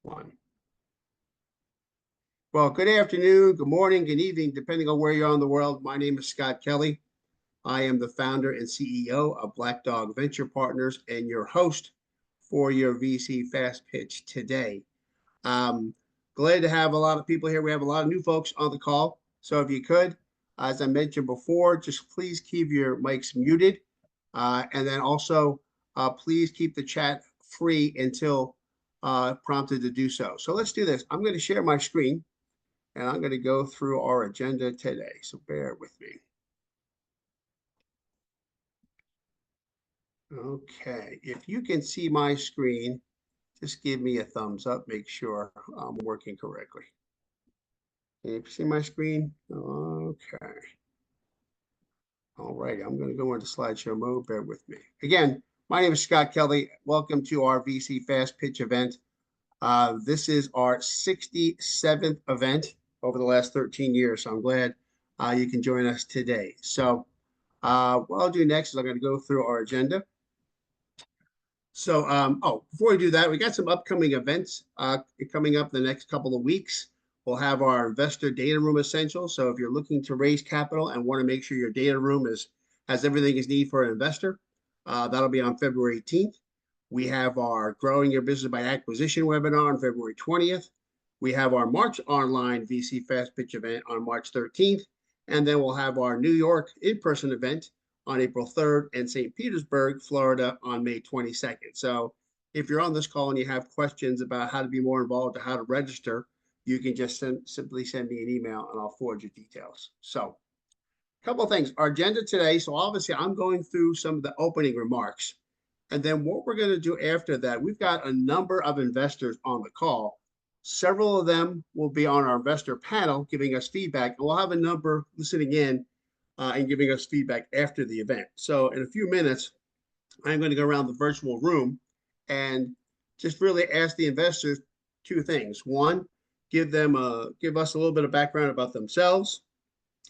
One. Well, good afternoon, good morning, good evening, depending on where you're in the world. My name is Scott Kelly. I am the founder and CEO of Black Dog Venture Partners and your host for your VC Fast Pitch today. Glad to have a lot of people here. We have a lot of new folks on the call. So if you could, as I mentioned before, just please keep your mics muted. And then also, please keep the chat free until prompted to do so. So let's do this. I'm going to share my screen and I'm going to go through our agenda today. So bear with me. Okay, if you can see my screen, just give me a thumbs up, make sure I'm working correctly. Can you see my screen? Okay. All right, I'm going to go into slideshow mode. Bear with me. Again, my name is Scott Kelly. Welcome to our VC Fast Pitch event. This is our 67th event over the last 13 years. So I'm glad you can join us today. So what I'll do next is I'm going to go through our agenda. So, before we do that, we got some upcoming events coming up the next couple of weeks. We'll have our investor data room essentials. So if you're looking to raise capital and want to make sure your data room has everything is needed for an investor, that'll be on February 18th. We have our Growing Your Business by Acquisition webinar on February 20th. We have our March online VC Fast Pitch event on March 13th. And then we'll have our New York in-person event on April 3rd and St. Petersburg, Florida on May 22nd. So if you're on this call and you have questions about how to be more involved or how to register, you can just simply send me an email and I'll forward you details. So a couple of things. Our agenda today, so obviously I'm going through some of the opening remarks. And then what we're going to do after that, we've got a number of investors on the call. Several of them will be on our investor panel giving us feedback. And we'll have a number listening in and giving us feedback after the event. So in a few minutes, I'm going to go around the virtual room and just really ask the investors two things. One, give us a little bit of background about themselves,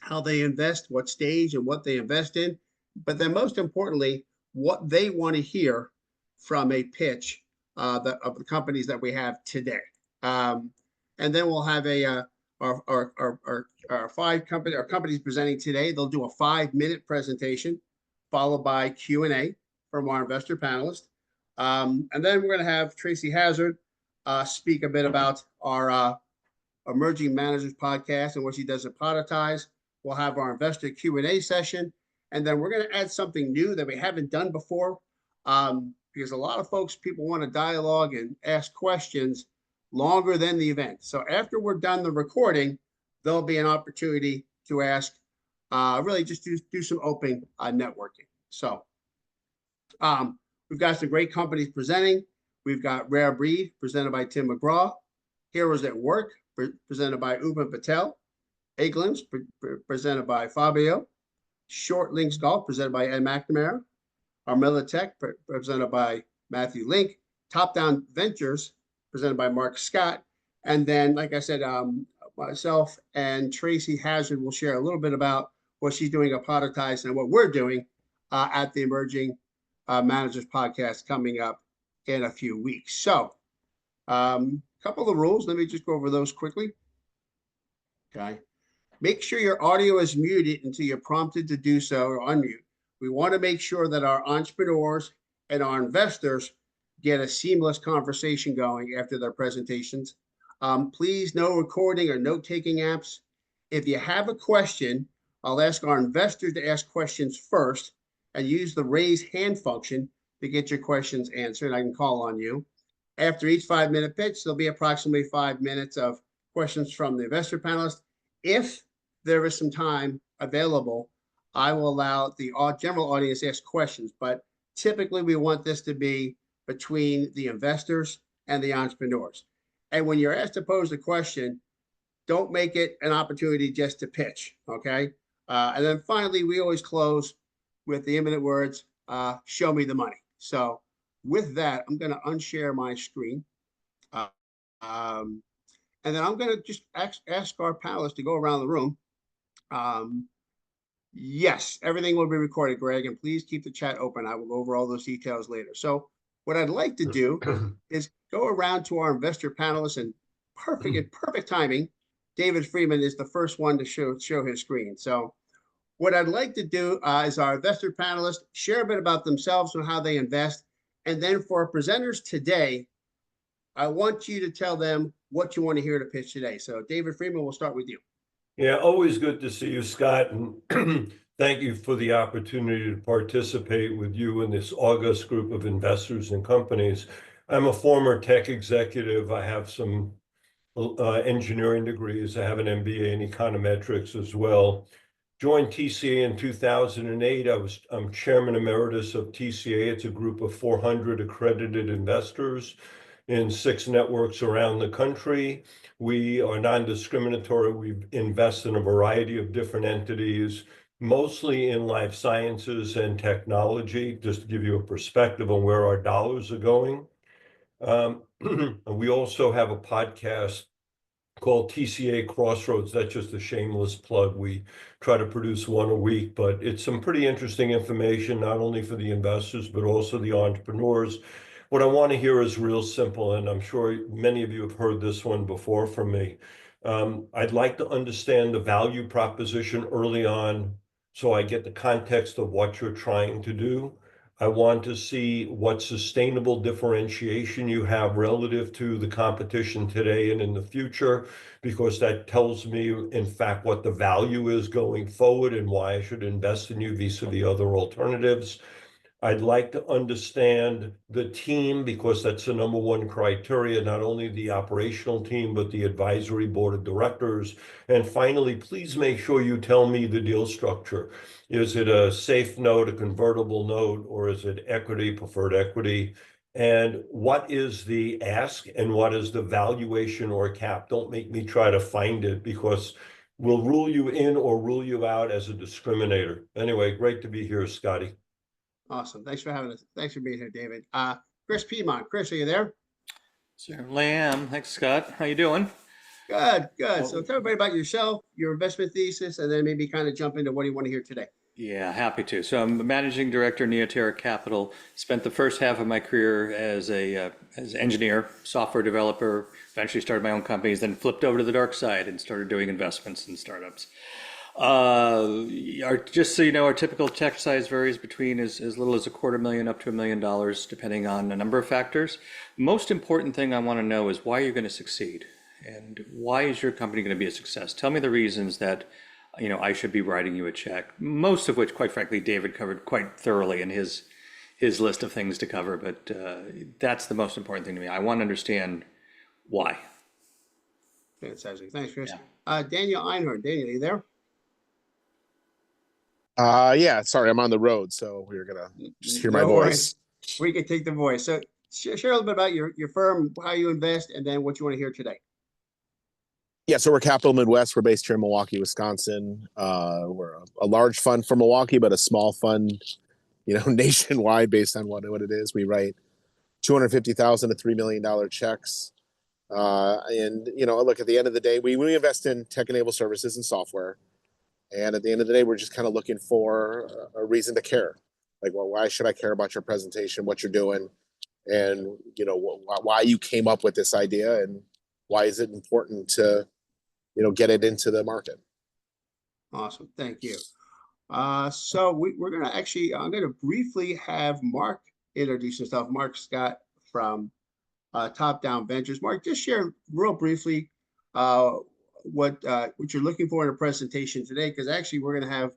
how they invest, what stage and what they invest in, but then most importantly, what they want to hear from a pitch of the companies that we have today. And then we'll have our companies presenting today. They'll do a 5-minute presentation followed by Q&A from our investor panelists. And then we're going to have Tracy Hazard speak a bit about our Emerging Managers podcast and what she does at Podetize. We'll have our investor Q&A session. And then we're going to add something new that we haven't done before because a lot of people want to dialogue and ask questions longer than the event. So after we're done the recording, there'll be an opportunity to ask, really just do some open networking. So we've got some great companies presenting. We've got Rare Breed presented by Tim McGraw, Heroes at Work presented by Upen Patel, Aglimpse presented by Fabio, Short Links Golf presented by Ed McNamara, Armilla Tech presented by Matthew Link, Top Down Ventures presented by Mark Scott, and then, like I said, myself and Tracy Hazard will share a little bit about what she's doing at Podetize and what we're doing at the Emerging Managers podcast coming up in a few weeks. So a couple of the rules, let me just go over those quickly. Okay. Make sure your audio is muted until you're prompted to do so or unmute. We want to make sure that our entrepreneurs and our investors get a seamless conversation going after their presentations. Please, no recording or note-taking apps. If you have a question, I'll ask our investors to ask questions first and use the raise hand function to get your questions answered. I can call on you. After each 5-minute pitch, there'll be approximately 5 minutes of questions from the investor panelists. If there is some time available, I will allow the general audience to ask questions, but typically we want this to be between the investors and the entrepreneurs. And when you're asked to pose a question, don't make it an opportunity just to pitch, okay? And then finally, we always close with the imminent words, show me the money. So with that, I'm going to unshare my screen. And then I'm going to just ask our panelists to go around the room. Yes, everything will be recorded, Greg, and please keep the chat open. I will go over all those details later. So What I'd like to do is go around to our investor panelists, and perfect timing. David Freeman is the first one to show his screen. So what I'd like to do is our investor panelists share a bit about themselves and how they invest. And then for our presenters today, I want you to tell them what you want to hear to pitch today. So David Freeman, we'll start with you. Yeah, always good to see you, Scott, and thank you for the opportunity to participate with you in this august group of investors and companies. I'm a former tech executive. I have some engineering degrees. I have an MBA in econometrics as well. Joined TCA in 2008. I'm chairman emeritus of TCA. It's a group of 400 accredited investors in 6 networks around the country. We are non-discriminatory. We invest in a variety of different entities, mostly in life sciences and technology, just to give you a perspective on where our dollars are going. We also have a podcast called TCA Crossroads. That's just a shameless plug. We try to produce one a week, but it's some pretty interesting information, not only for the investors, but also the entrepreneurs. What I want to hear is real simple, and I'm sure many of you have heard this one before from me. I'd like to understand the value proposition early on so I get the context of what you're trying to do. I want to see what sustainable differentiation you have relative to the competition today and in the future, because that tells me, in fact, what the value is going forward and why I should invest in you vis-a-vis other alternatives. I'd like to understand the team, because that's the number one criteria, not only the operational team, but the advisory board of directors. And finally, please make sure you tell me the deal structure. Is it a safe note, a convertible note, or is it equity, preferred equity? And what is the ask and what is the valuation or cap? Don't make me try to find it, because we'll rule you in or rule you out as a discriminator. Anyway, great to be here, Scotty. Awesome. Thanks for having us. Thanks for being here, David. Chris Piedmont. Chris, are you there? Certainly am. Thanks, Scott. How you doing? Good, good. So tell everybody about yourself, your investment thesis, and then maybe kind of jump into what do you want to hear today. Yeah, happy to. So I'm a managing director, Neoterra Capital. Spent the first half of my career as as an engineer, software developer. Eventually started my own companies, then flipped over to the dark side and started doing investments in startups. Just so you know, our typical check size varies between as little as $250,000 up to $1 million, depending on a number of factors. Most important thing I want to know is why you're going to succeed, and why is your company going to be a success? Tell me the reasons that I should be writing you a check. Most of which, quite frankly, David covered quite thoroughly in his list of things to cover. But that's the most important thing to me. I want to understand why. Fantastic. Thanks, Chris. Daniel Einhorn. Daniel, are you there? Yeah, sorry, I'm on the road, so we're gonna just hear my voice. We can take the voice. So share a little bit about your firm, how you invest, and then what you want to hear today. Yeah, so we're Capital Midwest. We're based here in Milwaukee, Wisconsin. We're a large fund for Milwaukee, but a small fund, nationwide based on what it is. We write $250,000 to $3 million checks. Look, at the end of the day, we invest in tech-enabled services and software. And at the end of the day, we're just kind of looking for a reason to care. Like, well, why should I care about your presentation, what you're doing, and why you came up with this idea, and why is it important to get it into the market? Awesome, thank you. So we're gonna I'm gonna briefly have Mark introduce himself. Mark Scott from Top Down Ventures. Mark, just share real briefly what you're looking for in a presentation today, because actually we're going to have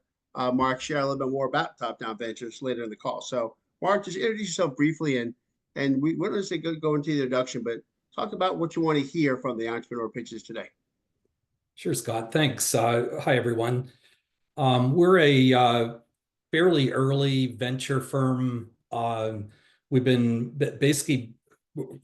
Mark share a little bit more about Top Down Ventures later in the call. So Mark, just introduce yourself briefly, and we don't say go into the introduction, but talk about what you want to hear from the entrepreneur pitches today. Sure, Scott. Thanks. Hi, everyone. We're a fairly early venture firm. We've been basically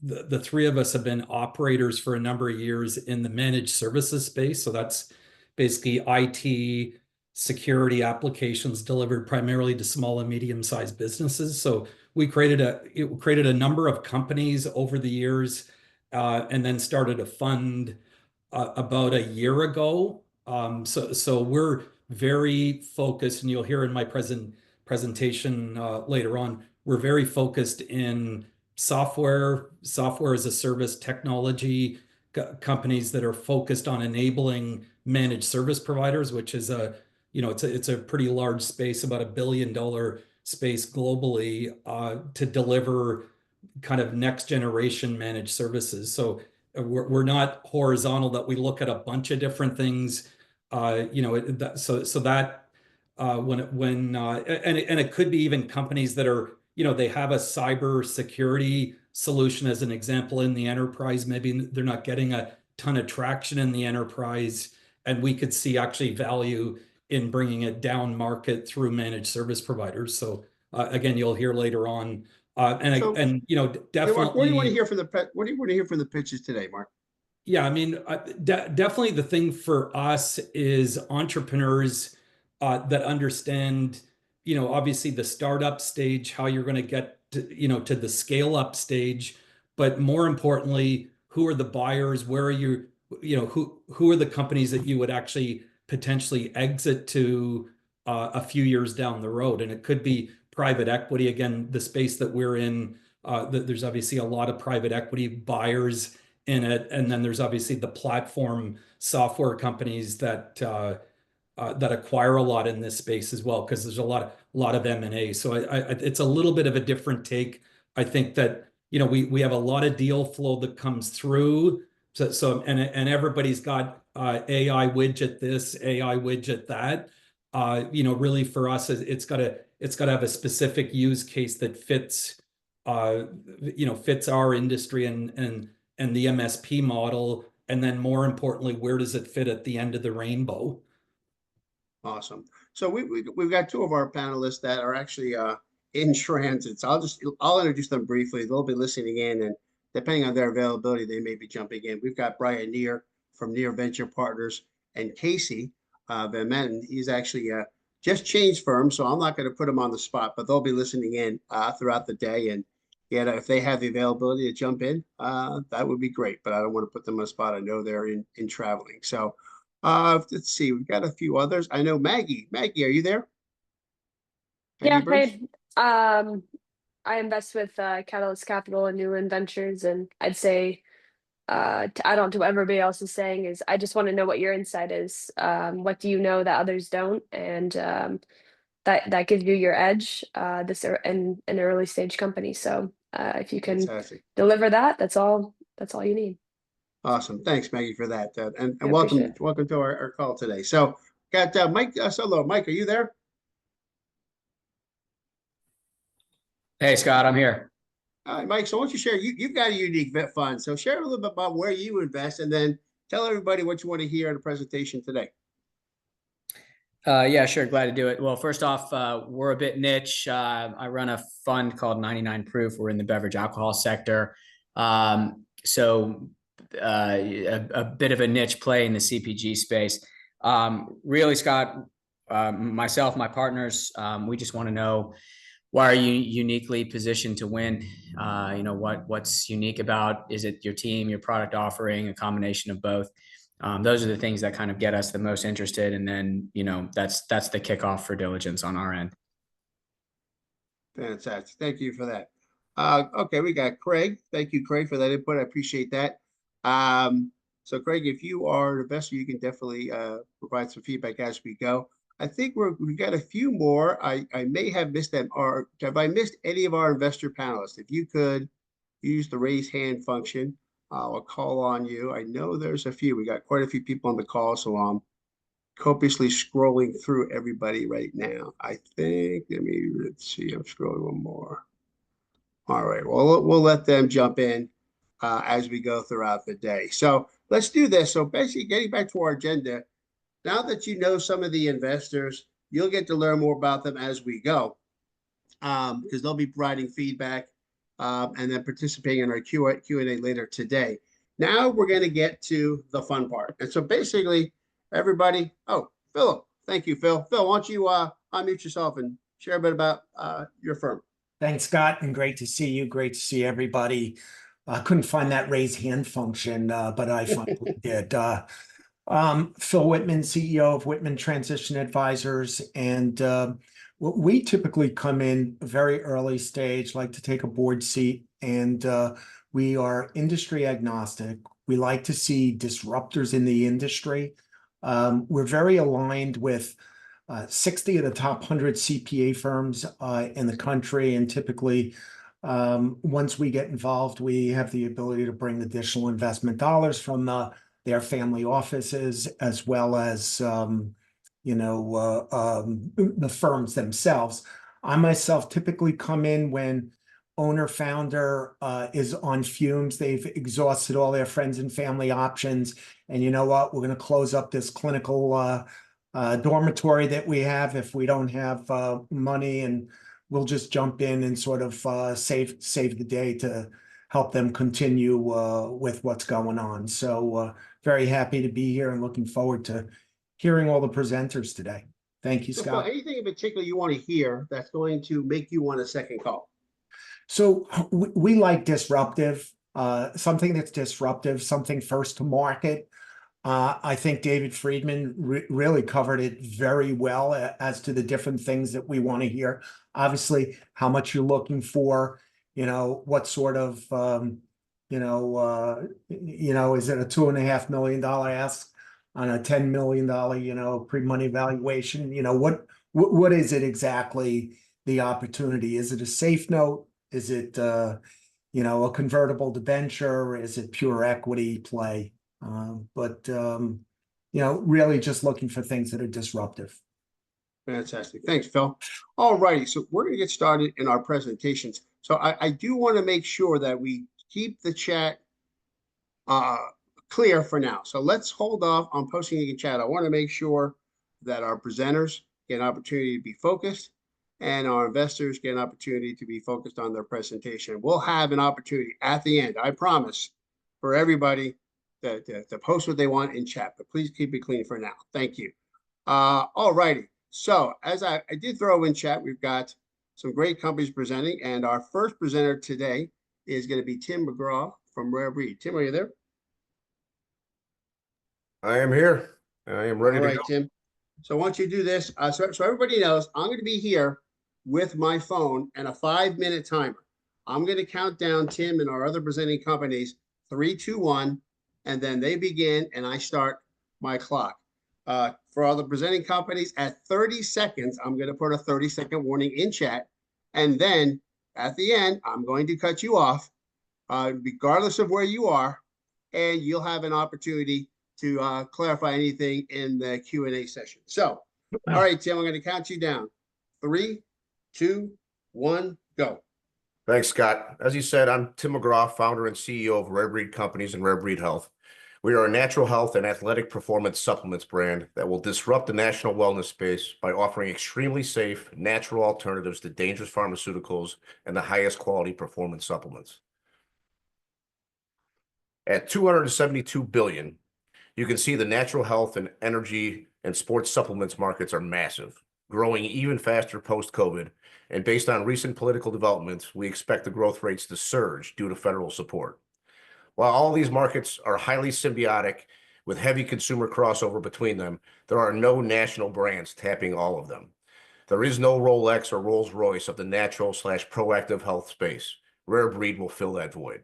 the three of us have been operators for a number of years in the managed services space. So that's basically IT, security applications delivered primarily to small and medium-sized businesses. So we created a number of companies over the years, and then started a fund about a year ago. So we're very focused, and you'll hear in my presentation later on, we're very focused in software as a service technology companies that are focused on enabling managed service providers, which is it's a pretty large space, about $1 billion space globally, to deliver kind of next generation managed services. So we're not horizontal, that we look at a bunch of different things. And it could be even companies that are, they have a cyber security solution, as an example, in the enterprise. Maybe they're not getting a ton of traction in the enterprise, and we could see actually value in bringing it down market through managed service providers. So again, you'll hear later on. Definitely. Mark, what do you want to hear from the pitches today, Mark? Yeah, I mean, definitely the thing for us is entrepreneurs that understand, obviously the startup stage, how you're going to get to the scale up stage, but more importantly, who are the buyers? Where are you? Who are the companies that you would actually potentially exit to a few years down the road? And it could be private equity. Again, the space that we're in, there's obviously a lot of private equity buyers in it, and then there's obviously the platform software companies that acquire a lot in this space as well, because there's a lot of M&A. So it's a little bit of a different take. I think that we have a lot of deal flow that comes through. So everybody's got AI widget this, AI widget that. Really for us, it's got to have a specific use case that fits our industry and the MSP model, and then more importantly, where does it fit at the end of the rainbow? Awesome. So we've got two of our panelists that are actually in transit. So I'll introduce them briefly. They'll be listening in, and depending on their availability, they may be jumping in. We've got Brian Neer from Neer Venture Partners, and Casey Van Metten. He's actually just changed firms, so I'm not going to put him on the spot, but they'll be listening in throughout the day. And if they have the availability to jump in, that would be great. But I don't want to put them on the spot. I know they're in traveling. So let's see. We've got a few others. I know Maggie. Maggie, are you there? Yeah, hey. I invest with Catalyst Capital and Newland Ventures, and I'd say to add on to what everybody else is saying is I just want to know what your insight is. What do you know that others don't, and that gives you your edge in an early stage company. So if you can deliver that, that's all you need. Awesome. Thanks, Maggie, for that. And I welcome to our call today. So got Mike Solo. Mike, are you there? Hey, Scott, I'm here. All right, Mike. So why don't you share? You've got a unique vet fund. So share a little bit about where you invest, and then tell everybody what you want to hear in the presentation today. Yeah, sure. Glad to do it. Well, first off, we're a bit niche. I run a fund called 99 Proof. We're in the beverage alcohol sector. So a bit of a niche play in the CPG space. Really, Scott, myself, my partners, we just want to know, why are you uniquely positioned to win? What's unique about, is it your team, your product offering, a combination of both? Those are the things that kind of get us the most interested. And then, that's the kickoff for diligence on our end. Fantastic. Thank you for that. Okay, we got Craig. Thank you, Craig, for that input. I appreciate that. So Craig, if you are an investor, you can definitely provide some feedback as we go. I think we've got a few more. I may have missed them. Or have I missed any of our investor panelists? If you could use the raise hand function, I'll call on you. I know there's a few. We got quite a few people on the call, so I'm copiously scrolling through everybody right now. I think, let's see, I'm scrolling one more. All right, well, we'll let them jump in as we go throughout the day. So let's do this. So basically, getting back to our agenda, now that you know some of the investors, you'll get to learn more about them as we go, because they'll be providing feedback and then participating in our Q&A later today. Now we're going to get to the fun part. And so basically, everybody, Philip, thank you, Phil. Phil, why don't you unmute yourself and share a bit about your firm? Thanks, Scott, and great to see you. Great to see everybody. I couldn't find that raise hand function, but I finally did. Phil Whitman, CEO of Whitman Transition Advisors, and We typically come in very early stage, like to take a board seat, and we are industry agnostic. We like to see disruptors in the industry. We're very aligned with 60 of the top 100 CPA firms in the country, and typically, once we get involved, we have the ability to bring additional investment dollars from their family offices, as well as the firms themselves. I myself typically come in when owner-founder is on fumes. They've exhausted all their friends and family options. And you know what? We're going to close up this clinical dormitory that we have if we don't have money, and we'll just jump in and sort of save the day to help them continue with what's going on. So very happy to be here and looking forward to hearing all the presenters today. Thank you, So, Scott. Phil, anything in particular you want to hear that's going to make you want a second call? So we like disruptive, something that's disruptive, something first to market. I think David Friedman really covered it very well as to the different things that we want to hear. Obviously, how much you're looking for, what sort of, is it a $2.5 million ask on a $10 million, pre-money valuation? What is it exactly, the opportunity? Is it a safe note? Is it, a convertible debenture? Is it pure equity play? Really just looking for things that are disruptive. Fantastic. Thanks, Phil. All righty. So we're going to get started in our presentations. So I do want to make sure that we keep the chat clear for now. So let's hold off on posting in chat. I want to make sure that our presenters get an opportunity to be focused and our investors get an opportunity to be focused on their presentation. We'll have an opportunity at the end, I promise, for everybody to post what they want in chat, but please keep it clean for now. Thank you. All righty. So as I did throw in chat, we've got some great companies presenting, and our first presenter today is going to be Tim McGraw from Rare Breed. Tim, are you there? I am here. I am ready to go. Tim. So once you do this, so everybody knows, I'm going to be here with my phone and a 5-minute timer. I'm going to count down Tim and our other presenting companies, 3, 2, 1, and then they begin and I start my clock. For all the presenting companies, at 30 seconds, I'm going to put a 30-second warning in chat. And then at the end, I'm going to cut you off, regardless of where you are, and you'll have an opportunity to clarify anything in the Q&A session. So, all right, Tim, I'm going to count you down. 3, 2, 1, go. Thanks, Scott. As you said, I'm Tim McGraw, founder and CEO of Rare Breed Companies and Rare Breed Health. We are a natural health and athletic performance supplements brand that will disrupt the national wellness space by offering extremely safe, natural alternatives to dangerous pharmaceuticals and the highest quality performance supplements. At $272 billion, you can see the natural health and energy and sports supplements markets are massive, growing even faster post-COVID. And based on recent political developments, we expect the growth rates to surge due to federal support. While all these markets are highly symbiotic with heavy consumer crossover between them, there are no national brands tapping all of them. There is no Rolex or Rolls-Royce of the natural/proactive health space. Rare Breed will fill that void.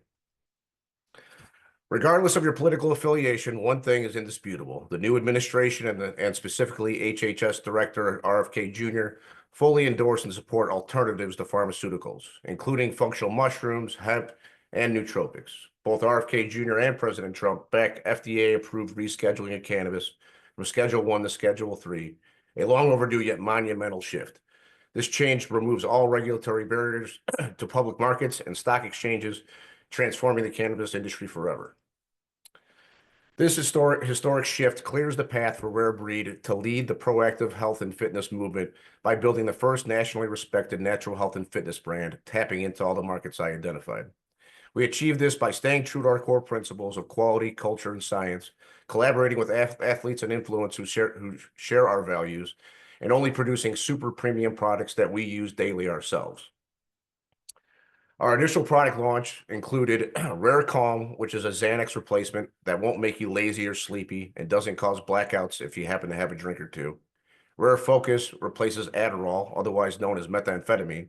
Regardless of your political affiliation, one thing is indisputable. The new administration and specifically HHS Director RFK Jr. fully endorse and support alternatives to pharmaceuticals, including functional mushrooms, hemp, and nootropics. Both RFK Jr. and President Trump back FDA-approved rescheduling of cannabis from Schedule I to Schedule III, a long overdue yet monumental shift. This change removes all regulatory barriers to public markets and stock exchanges, transforming the cannabis industry forever. This historic shift clears the path for Rare Breed to lead the proactive health and fitness movement by building the first nationally respected natural health and fitness brand, tapping into all the markets I identified. We achieve this by staying true to our core principles of quality, culture, and science, collaborating with athletes and influencers who share our values, and only producing super premium products that we use daily ourselves. Our initial product launch included Rare Calm, which is a Xanax replacement that won't make you lazy or sleepy and doesn't cause blackouts if you happen to have a drink or two. Rare Focus replaces Adderall, otherwise known as methamphetamine.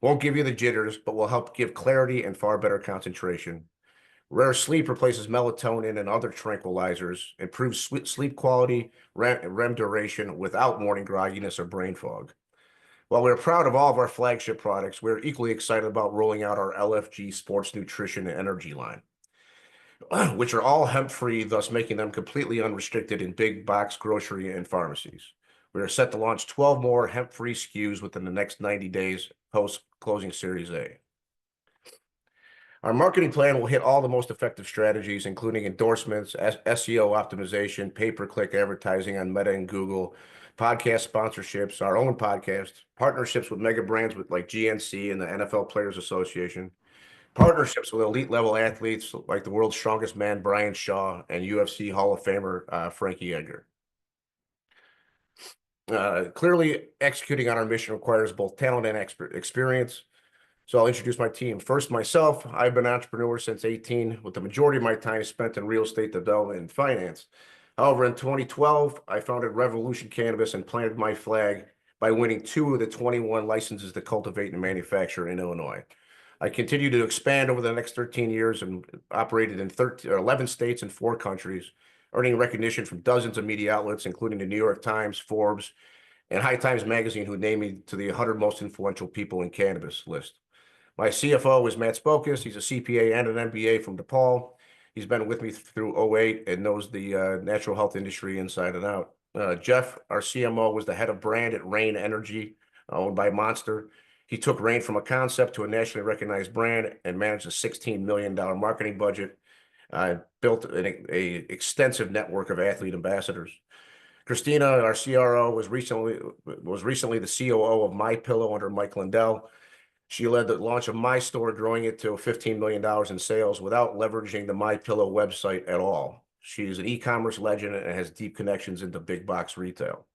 Won't give you the jitters, but will help give clarity and far better concentration. Rare Sleep replaces melatonin and other tranquilizers, improves sleep quality, REM duration without morning grogginess or brain fog. While we're proud of all of our flagship products, we're equally excited about rolling out our LFG Sports Nutrition and Energy line, which are all hemp-free, thus making them completely unrestricted in big box grocery and pharmacies. We are set to launch 12 more hemp-free SKUs within the next 90 days post-closing Series A. Our marketing plan will hit all the most effective strategies, including endorsements, SEO optimization, pay-per-click advertising on Meta and Google, podcast sponsorships, our own podcast, partnerships with mega brands like GNC and the NFL Players Association, partnerships with elite level athletes like the world's strongest man, Brian Shaw, and UFC Hall of Famer, Frankie Edgar. Clearly, executing on our mission requires both talent and experience. So I'll introduce my team. First, myself. I've been an entrepreneur since 18, with the majority of my time spent in real estate development and finance. However, in 2012, I founded Revolution Cannabis and planted my flag by winning 2 of the 21 licenses to cultivate and manufacture in Illinois. I continued to expand over the next 13 years and operated in 11 states and 4 countries, earning recognition from dozens of media outlets, including the New York Times, Forbes, and High Times Magazine, who named me to the 100 most influential people in cannabis list. My CFO is Matt Spokus. He's a CPA and an MBA from DePaul. He's been with me through 2008 and knows the natural health industry inside and out. Jeff, our CMO, was the head of brand at Rain Energy, owned by Monster. He took Rain from a concept to a nationally recognized brand and managed a $16 million marketing budget. Built an extensive network of athlete ambassadors. Christina, our CRO, was recently the COO of MyPillow under Mike Lindell. She led the launch of My Store, growing it to $15 million in sales without leveraging the MyPillow website at all. She's an e-commerce legend and has deep connections into big box retail.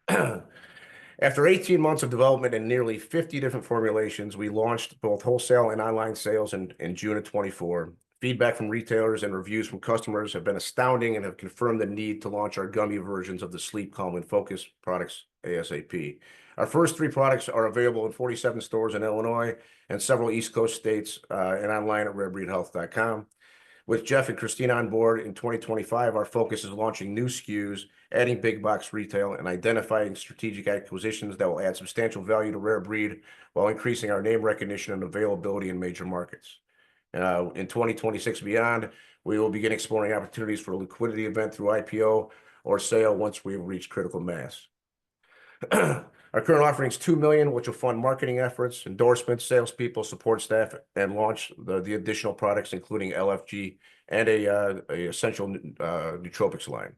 After 18 months of development and nearly 50 different formulations, we launched both wholesale and online sales in June of 24. Feedback from retailers and reviews from customers have been astounding and have confirmed the need to launch our gummy versions of the Sleep, Calm, and Focus products ASAP. Our first 3 products are available in 47 stores in Illinois and several East Coast states, and online at rarebreedhealth.com. With Jeff and Christina on board in 2025, our focus is launching new SKUs, adding big box retail, and identifying strategic acquisitions that will add substantial value to Rare Breed while increasing our name recognition and availability in major markets. In 2026 beyond, we will begin exploring opportunities for a liquidity event through IPO or sale once we've reached critical mass. Our current offering is $2 million, which will fund marketing efforts, endorsements, salespeople, support staff, and launch the additional products, including LFG and a essential nootropics line.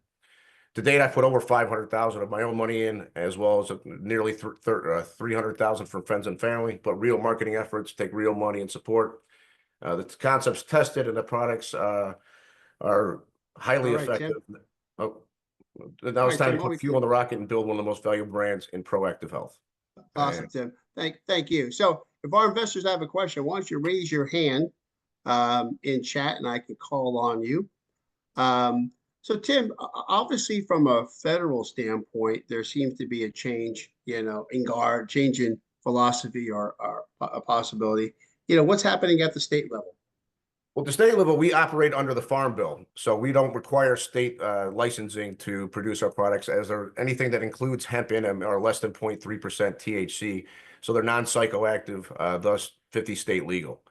To date, I put over $500,000 of my own money in, as well as nearly $300,000 from friends and family. But real marketing efforts take real money and support. The concept's tested and the products are highly effective. Tim. Oh, now it's time Tim, to put fuel on the rocket and build one of the most valuable brands in proactive health. Awesome, Tim. Thank you. So if our investors have a question, why don't you raise your hand in chat and I can call on you. So Tim, obviously from a federal standpoint, there seems to be a change, change in philosophy or a possibility. What's happening at the state level? Well, at the state level, we operate under the Farm Bill, so we don't require state licensing to produce our products, as anything that includes hemp in them are less than 0.3% THC, so they're non-psychoactive, thus 50 state legal.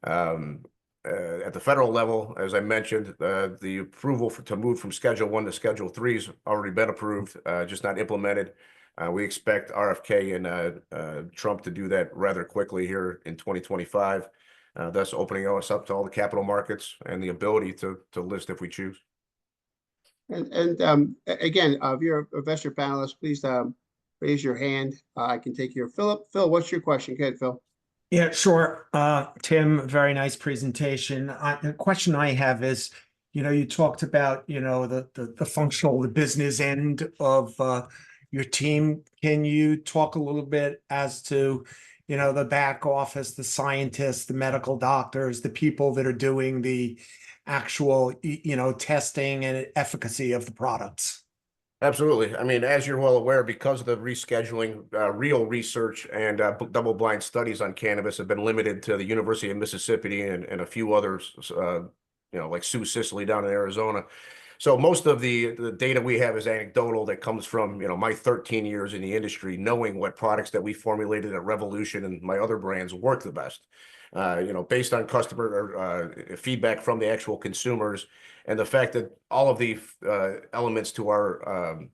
At the federal level, as I mentioned, the approval to move from Schedule 1 to Schedule 3 has already been approved, just not implemented. We expect RFK and Trump to do that rather quickly here in 2025. Thus opening us up to all the capital markets and the ability to list if we choose. And again, if you're an investor panelist, please raise your hand. I can take your Phil, what's your question? Go ahead, Phil. Yeah, sure. Tim, very nice presentation. The question I have is, you talked about, the functional, the business end of your team. Can you talk a little bit as to the back office, the scientists, the medical doctors, the people that are doing the actual, testing and efficacy of the products? Absolutely. I mean, as you're well aware, because of the rescheduling, real research and double-blind studies on cannabis have been limited to the University of Mississippi and a few others, like Sioux Cicely down in Arizona. So most of the data we have is anecdotal that comes from, my 13 years in the industry, knowing what products that we formulated at Revolution and my other brands work the best. Based on customer feedback from the actual consumers, and the fact that all of the elements to all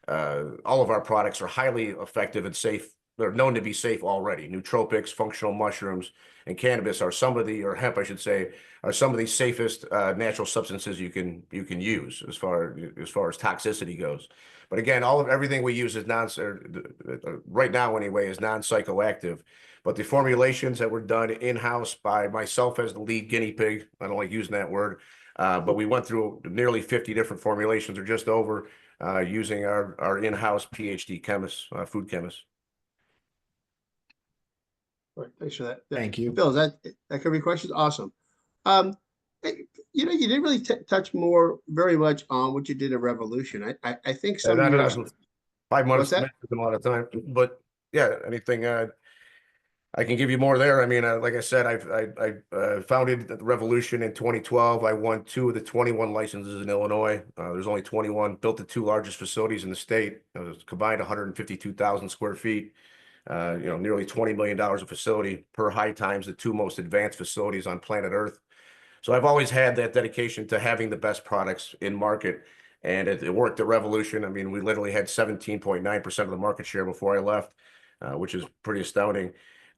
of our products are highly effective and safe. They're known to be safe already. Nootropics, functional mushrooms, and cannabis are some of or hemp, I should say, are some of the safest natural substances you can use as far as toxicity goes. But again, everything we use is right now anyway, is non-psychoactive. But the formulations that were done in-house by myself as the lead guinea pig, I don't like using that word, but we went through nearly 50 different formulations, or just over, using our in-house PhD chemists, food chemists. All right, thanks for that. Thank you. Bill, that could be questions? Awesome. You didn't really touch very much on what you did at Revolution. I think some of your 5 months What's that? is a lot of time, but yeah, anything I can give you more there. I mean, like I said, I founded the Revolution in 2012. I won 2 of the 21 licenses in Illinois. There's only 21. Built the 2 largest facilities in the state. It was combined 152,000 square feet. Nearly $20 million a facility per High Times, the 2 most advanced facilities on planet Earth. So I've always had that dedication to having the best products in market, and it worked at Revolution. I mean, we literally had 17.9% of the market share before I left, which is pretty astounding.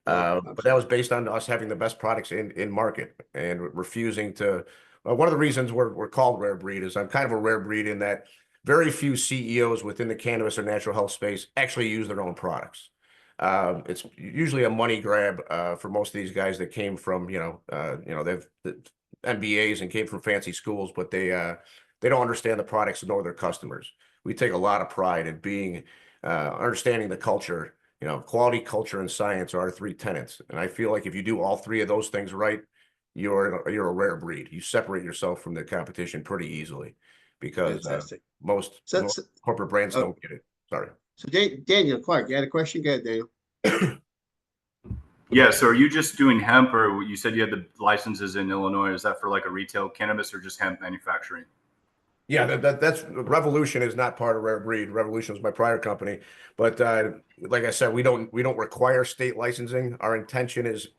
But that was based on us having the best products in market and refusing to. One of the reasons we're called rare breed is I'm kind of a rare breed in that very few CEOs within the cannabis or natural health space actually use their own products. It's usually a money grab for most of these guys that came from they've MBAs and came from fancy schools, but they don't understand the products nor their customers. We take a lot of pride in being understanding the culture. Quality, culture, and science are our 3 tenets. And I feel like if you do all 3 of those things right, you're a rare breed. You separate yourself from the competition pretty easily, because most corporate brands don't get it. Sorry. So Daniel Clark, you had a question? Go ahead, Daniel. Yeah, so are you just doing hemp, or you said you had the licenses in Illinois? Is that for like a retail cannabis or just hemp manufacturing? Yeah, that's Revolution is not part of Rare Breed. Revolution is my prior company, but like I said, we don't require state licensing. Our intention is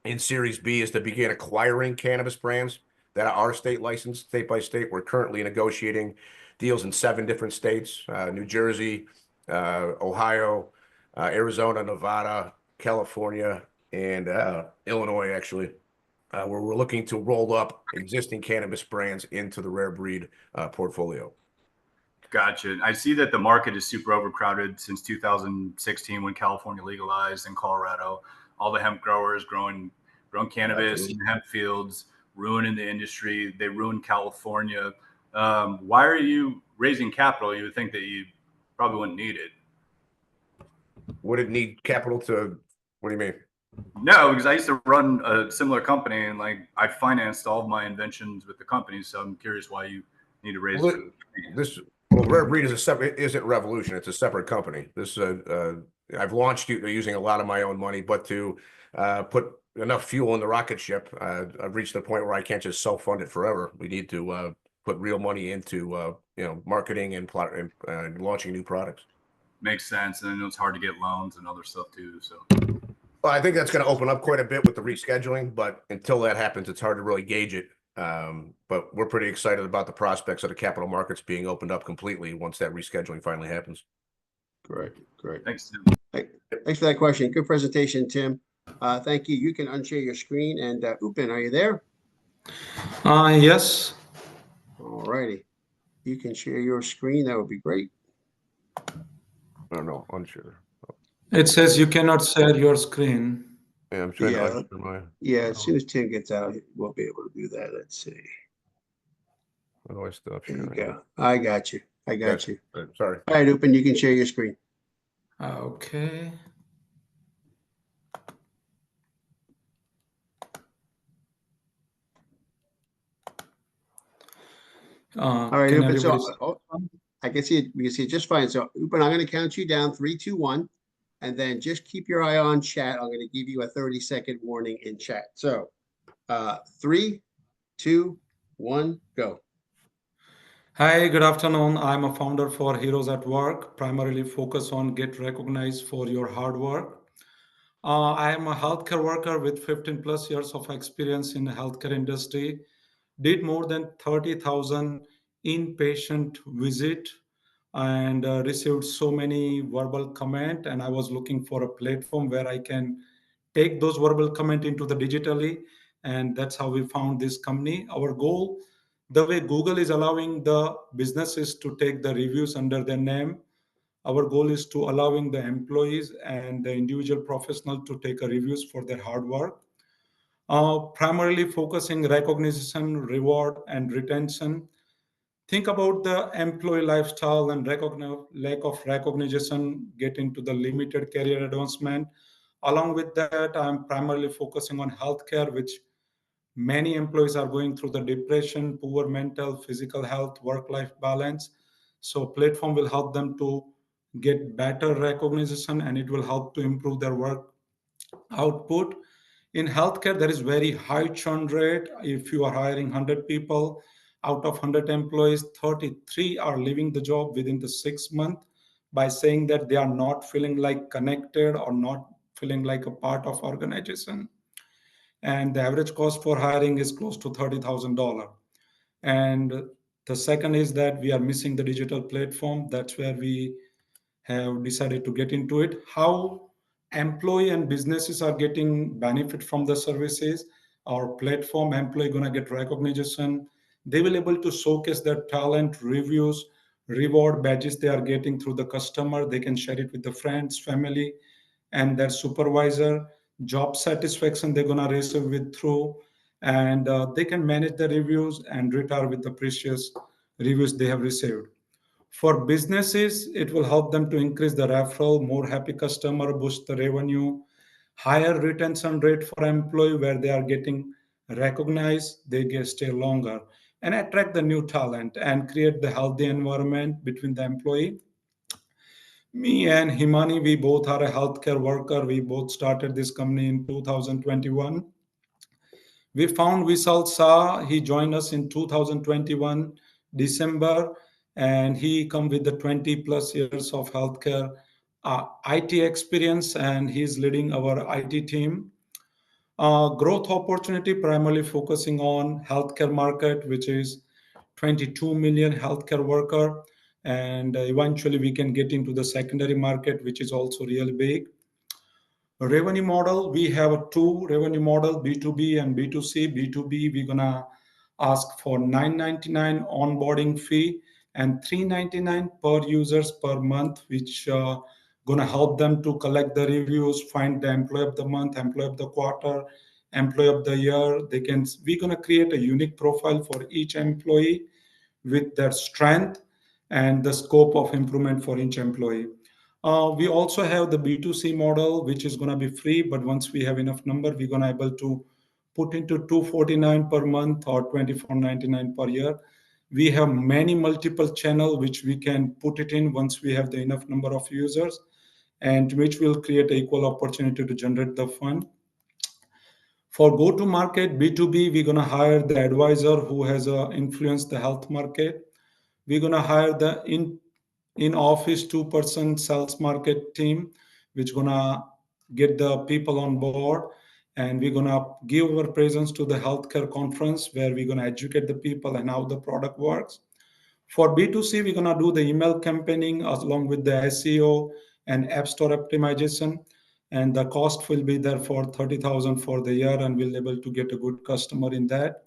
in Series B is to begin acquiring cannabis brands that are state licensed, state by state. We're currently negotiating deals in 7 different states: New Jersey, Ohio, Arizona, Nevada, California, and Illinois, actually. Where we're looking to roll up existing cannabis brands into the Rare Breed portfolio. Gotcha. I see that the market is super overcrowded since 2016 when California legalized, and Colorado. All the hemp growers growing cannabis in hemp fields, ruining the industry. They ruined California. Why are you raising capital? You would think that you probably wouldn't need it. Would it need capital to? What do you mean? No, because I used to run a similar company, and I financed all of my inventions with the company. So I'm curious why you need to raise Rare Breed isn't Revolution. It's a separate company. I've launched using a lot of my own money, but to put enough fuel in the rocket ship, I've reached the point where I can't just self-fund it forever. We need to put real money into marketing and launching new products. Makes sense, and I know it's hard to get loans and other stuff too. So. Well, I think that's going to open up quite a bit with the rescheduling, but until that happens, it's hard to really gauge it. But we're pretty excited about the prospects of the capital markets being opened up completely once that rescheduling finally happens. Great. Thanks, Tim. Thanks for that question. Good presentation, Tim. Thank you. You can unshare your screen. And Upen, are you there? Yes. All righty. You can share your screen. That would be great. I don't know. Unsure. It says you cannot share your screen. Yeah, I'm trying to unshare my. Yeah, as soon as Tim gets out, we'll be able to do that. Let's see. How do I stop There you sharing? go. I got you. Sorry. All right, Upen, you can share your screen. Okay. All right, Can Upen. everybody... I can see it. We can see it just fine. So Upen, I'm going to count you down 3, 2, 1, and then just keep your eye on chat. I'm going to give you a 30-second warning in chat. So 3, 2, 1, go. Hi, good afternoon. I'm a founder for Heroes at Work, primarily focus on get recognized for your hard work. I am a healthcare worker with 15 plus years of experience in the healthcare industry. Did more than 30,000 inpatient visit and received so many verbal comment. And I was looking for a platform where I can take those verbal comment into the digitally. And that's how we found this company. Our goal, the way Google is allowing the businesses to take the reviews under their name, our goal is to allowing the employees and the individual professional to take a reviews for their hard work. Primarily focusing recognition, reward, and retention. Think about the employee lifestyle and lack of recognition, get into the limited career advancement. Along with that, I'm primarily focusing on healthcare, which many employees are going through the depression, poor mental, physical health, work-life balance. So platform will help them to get better recognition and it will help to improve their work output. In healthcare, there is very high churn rate. If you are hiring 100 people, out of 100 employees, 33 are leaving the job within the 6 months by saying that they are not feeling like connected or not feeling like a part of organization. And the average cost for hiring is close to $30,000. And the second is that we are missing the digital platform. That's where we have decided to get into it. How employee and businesses are getting benefit from the services. Our platform employee gonna get recognition. They will able to showcase their talent, reviews, reward badges they are getting through the customer. They can share it with the friends, family, and their supervisor. Job satisfaction they're gonna receive with through, and they can manage the reviews and retire with the precious reviews they have received. For businesses, it will help them to increase the referral, more happy customer, boost the revenue, higher retention rate for employee where they are getting recognized, they get stay longer, and attract the new talent and create the healthy environment between the employee. Me and Himani, we both are a healthcare worker. We both started this company in 2021. We found Vishal Shah. He joined us in 2021, December, and he come with the 20 plus years of healthcare IT experience, and he's leading our IT team. Growth opportunity primarily focusing on healthcare market, which is 22 million healthcare worker, and eventually we can get into the secondary market, which is also really big. Revenue model, we have two revenue model, B2B and B2C. B2B, we're gonna ask for $9.99 onboarding fee and $3.99 per users per month, which gonna help them to collect the reviews, find the employee of the month, employee of the quarter, employee of the year. We're gonna create a unique profile for each employee with their strength and the scope of improvement for each employee. We also have the B2C model, which is going to be free, but once we have enough number, we're going to able to put into $249 per month or $24.99 per year. We have many multiple channels which we can put it in once we have the enough number of users, and which will create an equal opportunity to generate the fund. For go-to-market B2B, we're going to hire the advisor who has influenced the health market. We're going to hire the in-office 2% sales market team, which is going to get the people on board. And we're going to give our presence to the healthcare conference where we're going to educate the people and how the product works. For B2C, we're going to do the email campaigning along with the SEO and App Store optimization. And the cost will be there for $30,000 for the year, and we'll be able to get a good customer in that.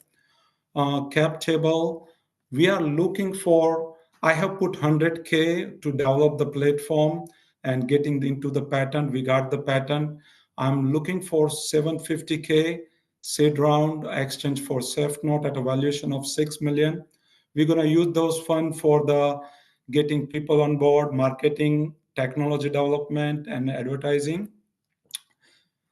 Cap table, we are looking for, I have put 100K to develop the platform and getting into the patent. We got the patent. I'm looking for 750K seed round exchange for safe note at a valuation of 6 million. We're going to use those funds for the getting people on board, marketing, technology development, and advertising.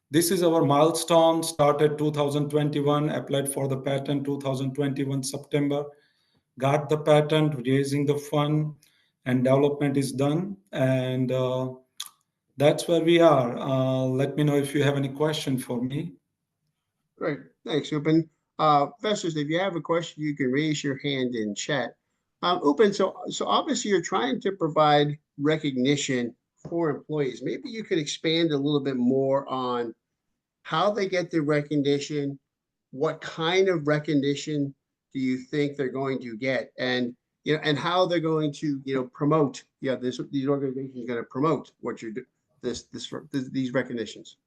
This is our milestone. Started 2021, applied for the patent 2021 September, got the patent, raising the fund, and development is done. And that's where we are. Let me know if you have any question for me. Great, thanks, Upen. Investors, if you have a question, you can raise your hand in chat. Upen, so obviously you're trying to provide recognition for employees. Maybe you could expand a little bit more on how they get the recognition, what kind of recognition do you think they're going to get, and and how they're going to promote. These organizations are going to promote what you're doing. These recognitions.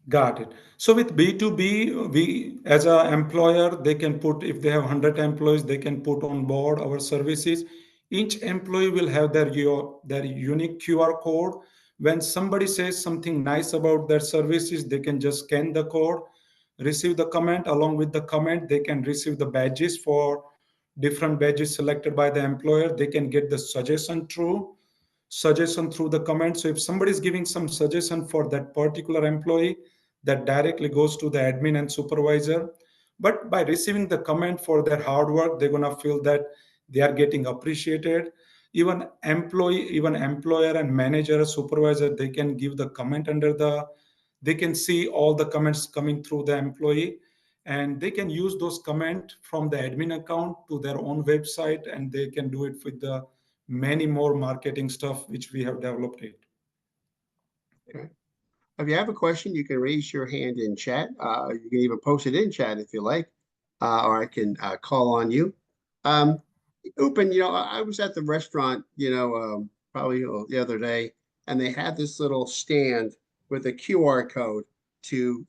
Got it. So with B2B, we as an employer, they can put, if they have 100 employees, they can put on board our services. Each employee will have their unique QR code. When somebody says something nice about their services, they can just scan the code, receive the comment. Along with the comment, they can receive the badges for different badges selected by the employer. They can get the suggestion through the comment. So if somebody is giving some suggestion for that particular employee, that directly goes to the admin and supervisor. But by receiving the comment for their hard work, they're gonna feel that they are getting appreciated. Even employer and manager, supervisor, they can give the comment they can see all the comments coming through the employee, and they can use those comments from the admin account to their own website, and they can do it with the many more marketing stuff which we have developed it. Okay. If you have a question, you can raise your hand in chat. You can even post it in chat if you like, or I can call on you. Upen, I was at the restaurant, probably the other day, and they had this little stand with a QR code to,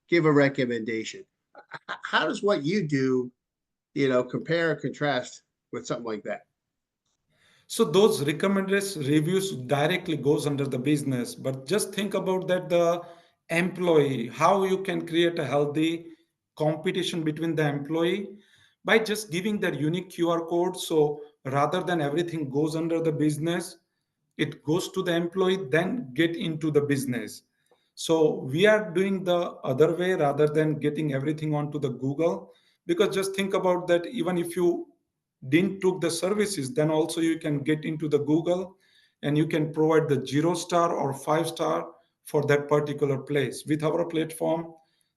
give a recommendation. How does what you do, compare or contrast with something like that? So those recommended reviews directly goes under the business, but just think about that, the employee, how you can create a healthy competition between the employee by just giving that unique QR code. So rather than everything goes under the business, it goes to the employee, then get into the business. So we are doing the other way rather than getting everything onto the Google, because just think about that, even if you didn't took the services, then also you can get into the Google and you can provide the 0-star or 5-star for that particular place. With our platform,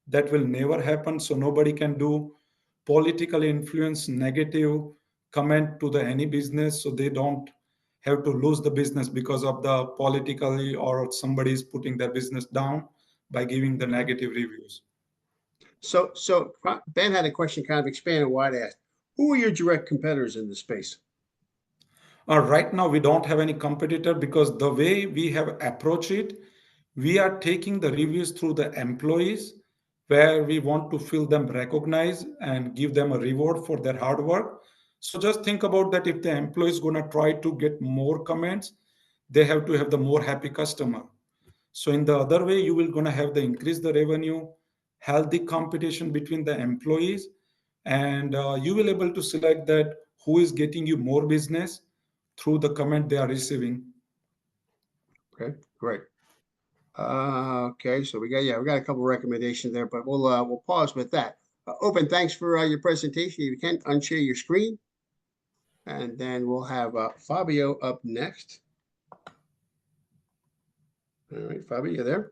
that will never happen. So nobody can do politically influence negative comment to any business, so they don't have to lose the business because of the politically, or somebody is putting their business down by giving the negative reviews. So Ben had a question kind of expanding what I asked. Who are your direct competitors in this space? Right now, we don't have any competitor, because the way we have approached it, we are taking the reviews through the employees, where we want to feel them recognized and give them a reward for their hard work. So just think about that. If the employee is going to try to get more comments, they have to have the more happy customer. So in the other way, you will going to have the increase the revenue, healthy competition between the employees, and you will able to select that who is getting you more business through the comment they are receiving. Okay, great. Okay, so we got a couple of recommendations there, but we'll pause with that. Upen, thanks for your presentation. You can unshare your screen, and then we'll have Fabio up next. All right, Fabio, you there?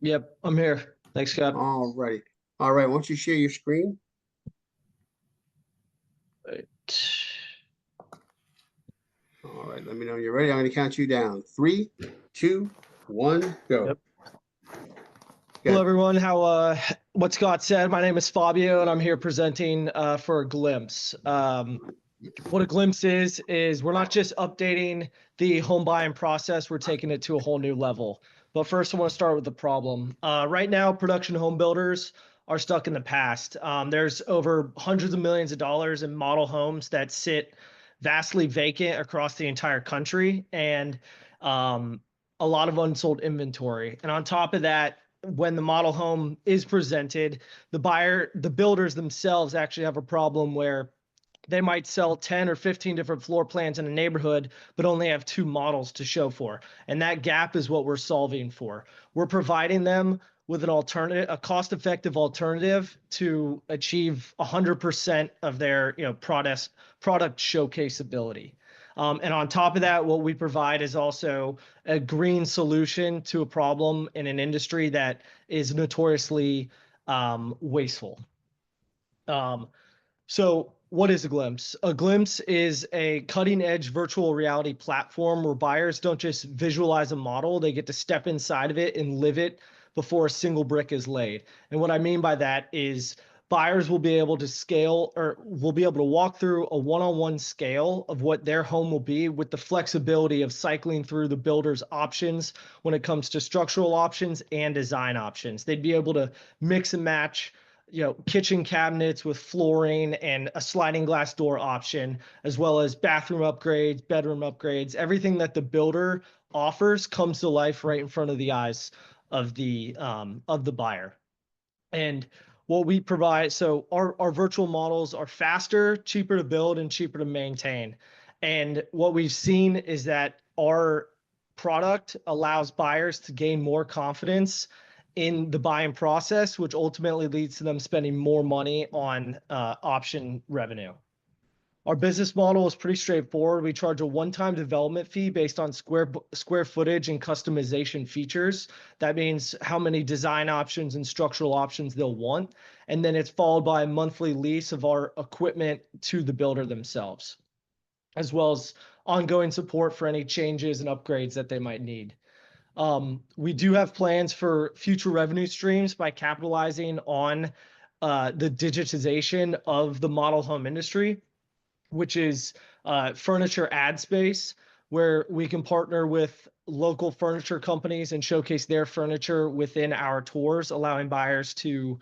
Yep, I'm here. Thanks, Scott. All righty. All right, why don't you share your screen? Right. All right, let me know when you're ready. I'm going to count you down. 3, 2, 1, go. Yep. Hello, everyone. What Scott said, my name is Fabio, and I'm here presenting for Aglimpse. What Aglimpse is we're not just updating the home buying process, we're taking it to a whole new level. But first, I want to start with the problem. Right now, production home builders are stuck in the past. There's over hundreds of millions of dollars in model homes that sit vastly vacant across the entire country, and a lot of unsold inventory. And on top of that, when the model home is presented, the builders themselves actually have a problem where they might sell 10 or 15 different floor plans in a neighborhood, but only have 2 models to show for. And that gap is what we're solving for. We're providing them with an alternative, a cost-effective alternative to achieve 100% of their product showcaseability. And on top of that, what we provide is also a green solution to a problem in an industry that is notoriously wasteful. So what is a glimpse? A glimpse is a cutting edge virtual reality platform where buyers don't just visualize a model, they get to step inside of it and live it before a single brick is laid. And what I mean by that is buyers will be able to scale, or will be able to walk through a one-on-one scale of what their home will be, with the flexibility of cycling through the builder's options when it comes to structural options and design options. They'd be able to mix and match, kitchen cabinets with flooring and a sliding glass door option, as well as bathroom upgrades, bedroom upgrades. Everything that the builder offers comes to life right in front of the eyes of the buyer. And what we provide, so our virtual models are faster, cheaper to build, and cheaper to maintain. And what we've seen is that our product allows buyers to gain more confidence in the buying process, which ultimately leads to them spending more money on option revenue. Our business model is pretty straightforward. We charge a one-time development fee based on square footage and customization features. That means how many design options and structural options they'll want. And then it's followed by a monthly lease of our equipment to the builder themselves, as well as ongoing support for any changes and upgrades that they might need. We do have plans for future revenue streams by capitalizing on the digitization of the model home industry, which is furniture ad space, where we can partner with local furniture companies and showcase their furniture within our tours, allowing buyers to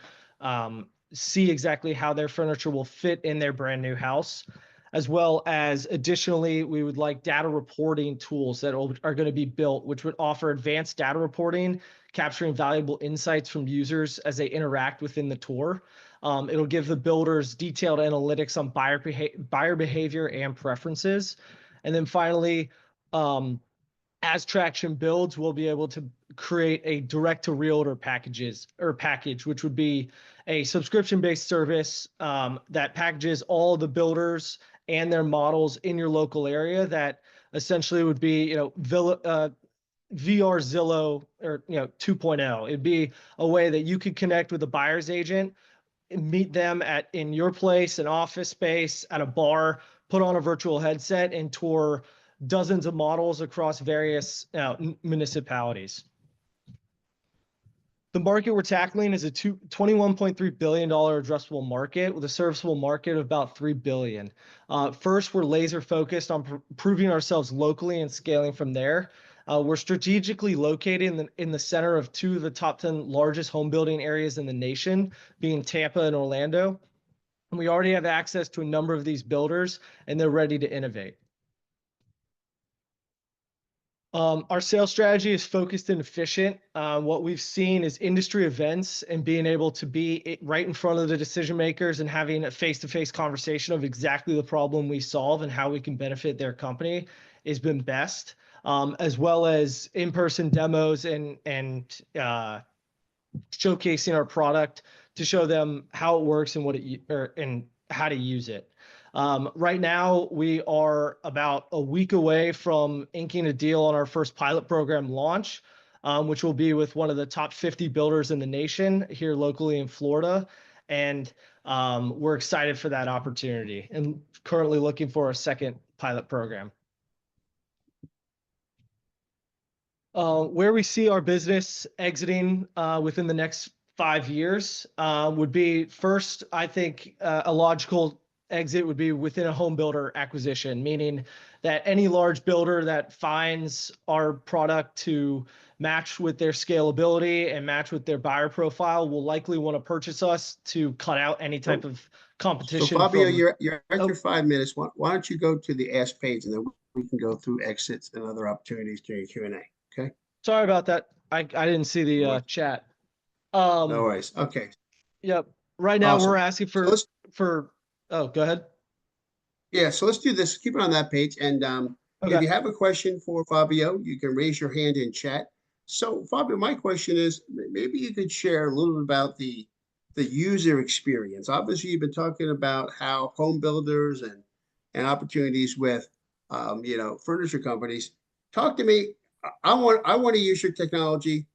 see exactly how their furniture will fit in their brand new house. As well as additionally, we would like data reporting tools that are going to be built, which would offer advanced data reporting, capturing valuable insights from users as they interact within the tour. It'll give the builders detailed analytics on buyer behavior and preferences. And then finally, as traction builds, we'll be able to create a direct to realtor package, which would be a subscription-based service that packages all the builders and their models in your local area. That essentially would be, VR Zillow, or 2.0. It'd be a way that you could connect with a buyer's agent, meet them in your place, an office space, at a bar, put on a virtual headset, and tour dozens of models across various municipalities. The market we're tackling is a $21.3 billion addressable market with a serviceable market of about $3 billion. First, we're laser focused on proving ourselves locally and scaling from there. We're strategically located in the center of two of the top 10 largest home building areas in the nation, being Tampa and Orlando. And we already have access to a number of these builders, and they're ready to innovate. Our sales strategy is focused and efficient. What we've seen is industry events and being able to be right in front of the decision makers and having a face-to-face conversation of exactly the problem we solve and how we can benefit their company has been best, as well as in-person demos and showcasing our product to show them how it works and and how to use it. Right now, we are about a week away from inking a deal on our first pilot program launch, which will be with one of the top 50 builders in the nation here locally in Florida. And we're excited for that opportunity and currently looking for a second pilot program. Where we see our business exiting within the next 5 years would be, first, I think a logical exit would be within a home builder acquisition, meaning that any large builder that finds our product to match with their scalability and match with their buyer profile will likely want to purchase us to cut out any type of competition. So Fabio, you're at your 5 minutes. Why don't you go to the Ask page, and then we can go through exits and other opportunities during Q&A. Okay. Sorry about that. I didn't see the chat. No worries. Okay. Yep. Right now Awesome. we're asking oh, go ahead. Yeah, so let's do this. Keep it on that page. And Okay. if you have a question for Fabio, you can raise your hand in chat. So Fabio, my question is, maybe you could share a little bit about the user experience. Obviously, you've been talking about how home builders and opportunities with furniture companies. Talk to me. I want to use your technology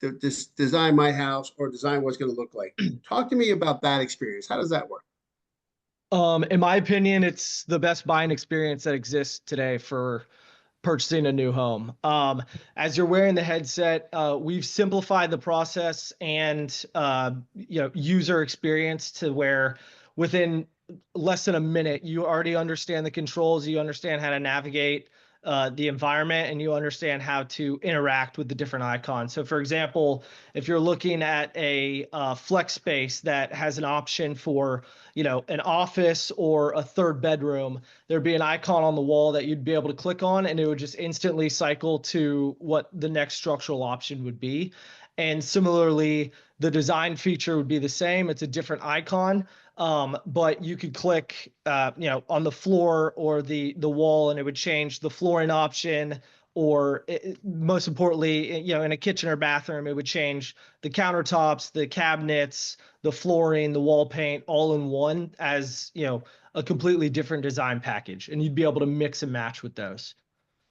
to design my house or design what's going to look like. Talk to me about that experience. How does that work? In my opinion, it's the best buying experience that exists today for purchasing a new home. As you're wearing the headset, we've simplified the process and user experience to where within less than a minute, you already understand the controls, you understand how to navigate the environment, and you understand how to interact with the different icons. So for example, if you're looking at a flex space that has an option for, an office or a third bedroom, there'd be an icon on the wall that you'd be able to click on, and it would just instantly cycle to what the next structural option would be. And similarly, the design feature would be the same. It's a different icon, but you could click, on the floor or the wall, and it would change the flooring option. Or most importantly, in a kitchen or bathroom, it would change the countertops, the cabinets, the flooring, the wall paint, all in one as a completely different design package, and you'd be able to mix and match with those.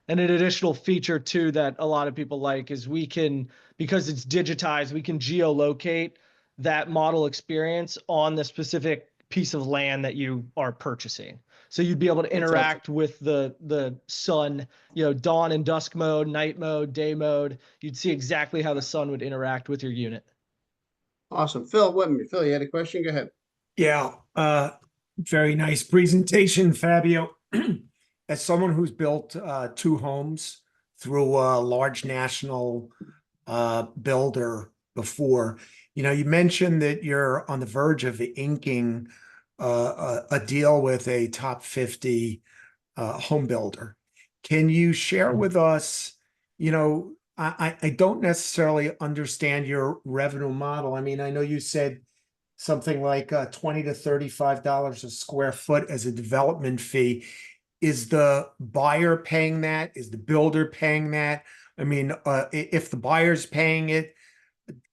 And an additional feature too that a lot of people like is because it's digitized, we can geolocate that model experience on the specific piece of land that you are purchasing. So you'd be able to interact with the sun, dawn and dusk mode, night mode, day mode. You'd see exactly how the sun would interact with your unit. Awesome. Phil Whitman. Phil, you had a question? Go ahead. Yeah, very nice presentation, Fabio. As someone who's built 2 homes through a large national builder before, you mentioned that you're on the verge of inking a deal with a top 50 home builder. Can you share with us, I don't necessarily understand your revenue model. I mean, I know you said something like $20 to $35 a square foot as a development fee. Is the buyer paying that? Is the builder paying that? I mean, if the buyer's paying it,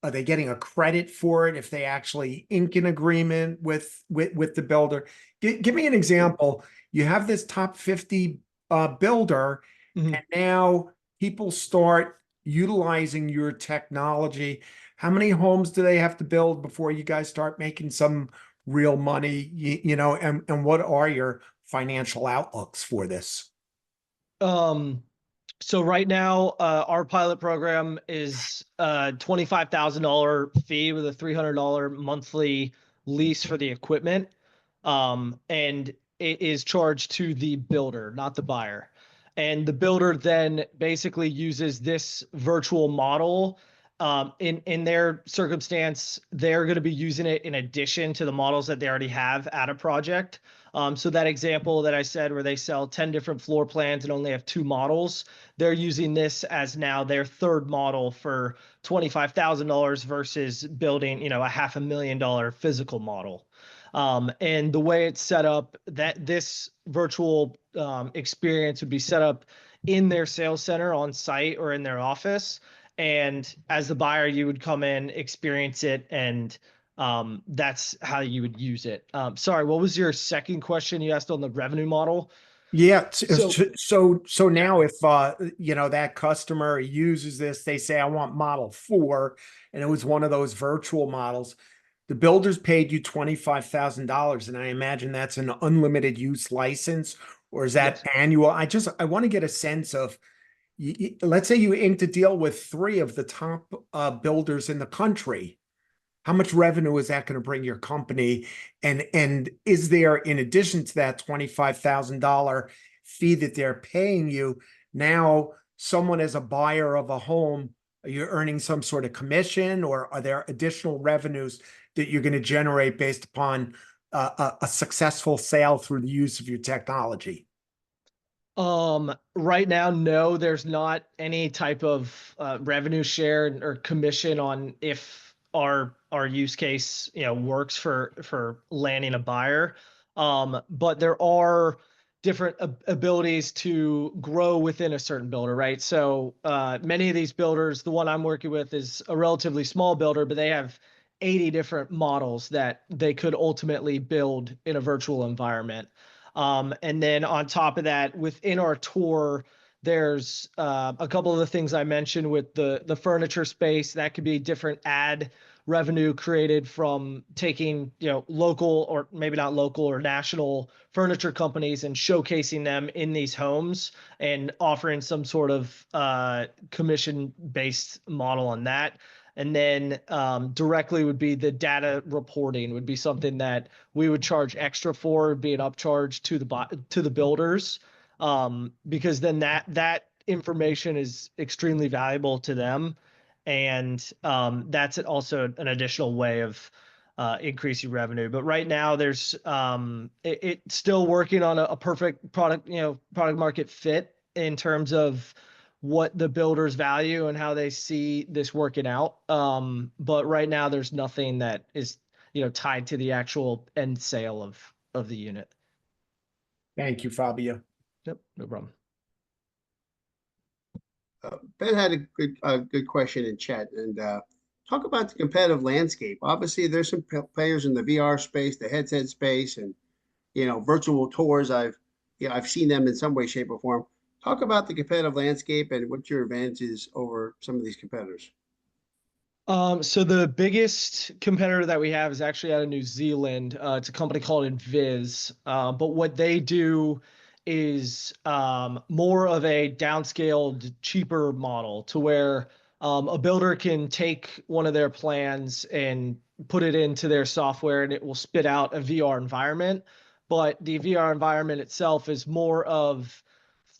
are they getting a credit for it if they actually ink an agreement with the builder? Give me an example. You have this top 50 builder, Mhm. and now people start utilizing your technology. How many homes do they have to build before you guys start making some real money? And what are your financial outlooks for this? So right now, our pilot program is a $25,000 fee with a $300 monthly lease for the equipment. And it is charged to the builder, not the buyer. And the builder then basically uses this virtual model. In their circumstance, they're going to be using it in addition to the models that they already have at a project. So that example that I said where they sell 10 different floor plans and only have 2 models, they're using this as now their third model for $25,000 versus building, a $500,000 physical model. And the way it's set up, that this virtual experience would be set up in their sales center on site or in their office. And as the buyer, you would come in, experience it, and that's how you would use it. Sorry, what was your second question you asked on the revenue model? Yeah. So now if that customer uses this, they say, I want model 4, and it was one of those virtual models. The builders paid you $25,000, and I imagine that's an unlimited use license, or is that annual? I want to get a sense of, let's say you inked a deal with 3 of the top builders in the country. How much revenue is that going to bring your company? And is there, in addition to that $25,000 fee that they're paying you, now someone as a buyer of a home, are you earning some sort of commission, or are there additional revenues that you're going to generate based upon a successful sale through the use of your technology? Right now, no, there's not any type of revenue share or commission on if our use case, works for landing a buyer. But there are different abilities to grow within a certain builder, right? So many of these builders, the one I'm working with is a relatively small builder, but they have 80 different models that they could ultimately build in a virtual environment. And then on top of that, within our tour, there's a couple of the things I mentioned with the furniture space. That could be different ad revenue created from taking, local, or maybe not local, or national furniture companies and showcasing them in these homes and offering some sort of commission-based model on that. And then directly would be the data reporting would be something that we would charge extra for, be an upcharge to the builders, because then that information is extremely valuable to them. And that's also an additional way of increasing revenue. But right now there's it's still working on a perfect product market fit in terms of what the builders value and how they see this working out. But right now there's nothing that is, tied to the actual end sale of the unit. Thank you, Fabio. Yep, no problem. Ben had a good question in chat, and talk about the competitive landscape. Obviously, there's some players in the VR space, the headset space, and virtual tours. I've seen them in some way, shape, or form. Talk about the competitive landscape and what your advantage is over some of these competitors. So the biggest competitor that we have is actually out of New Zealand. It's a company called Invis. But what they do is more of a downscaled, cheaper model to where a builder can take one of their plans and put it into their software and it will spit out a VR environment. But the VR environment itself is more of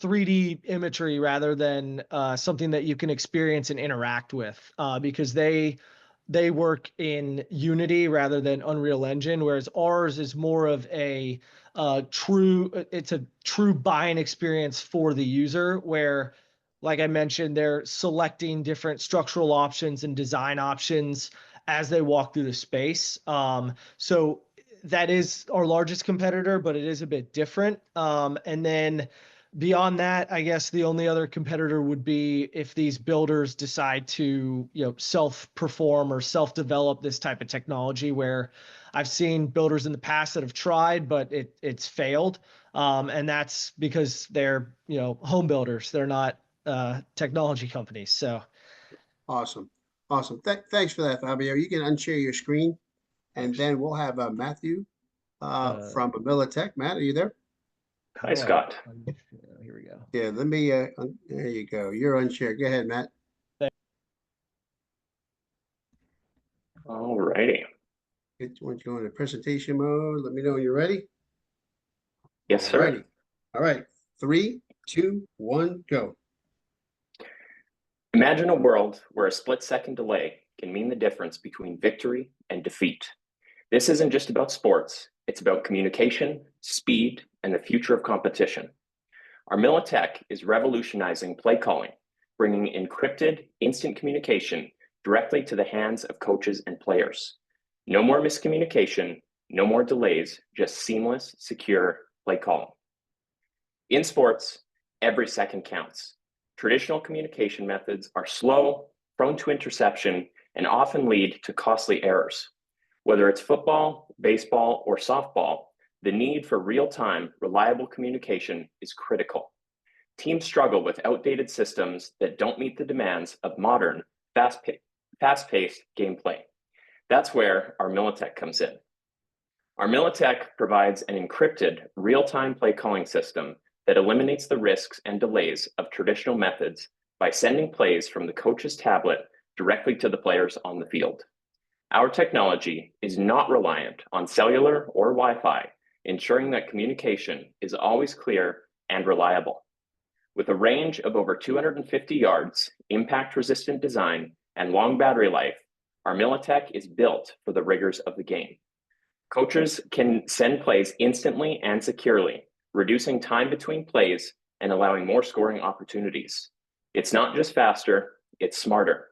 3D imagery rather than something that you can experience and interact with, because they work in Unity rather than Unreal Engine, whereas ours is more of a true buying experience for the user, where, like I mentioned, they're selecting different structural options and design options as they walk through the space. So that is our largest competitor, but it is a bit different. And then beyond that, I guess the only other competitor would be if these builders decide to, self-perform or self-develop this type of technology, where I've seen builders in the past that have tried, but it's failed. And that's because they're, home builders. They're not technology companies. So Awesome. Thanks for that, Fabio. You can unshare your screen, and then we'll have Matthew from Armilla Tech. Matt, are you there? Hi, Scott. Here we go. Yeah, let me, there you go. You're unshared. Go ahead, Matt. All righty. Once you go into presentation mode, let me know when you're ready. Yes, sir. Alrighty. All right. 3, 2, 1, go. Imagine a world where a split-second delay can mean the difference between victory and defeat. This isn't just about sports. It's about communication, speed, and the future of competition. Armilla Tech is revolutionizing play calling, bringing encrypted instant communication directly to the hands of coaches and players. No more miscommunication, no more delays, just seamless, secure play calling. In sports, every second counts. Traditional communication methods are slow, prone to interception, and often lead to costly errors. Whether it's football, baseball, or softball, the need for real-time, reliable communication is critical. Teams struggle with outdated systems that don't meet the demands of modern, fast-paced gameplay. That's where Armilla Tech comes in. Armilla Tech provides an encrypted, real-time play calling system that eliminates the risks and delays of traditional methods by sending plays from the coach's tablet directly to the players on the field. Our technology is not reliant on cellular or Wi-Fi, ensuring that communication is always clear and reliable. With a range of over 250 yards, impact-resistant design, and long battery life, Armilla Tech is built for the rigors of the game. Coaches can send plays instantly and securely, reducing time between plays and allowing more scoring opportunities. It's not just faster, it's smarter.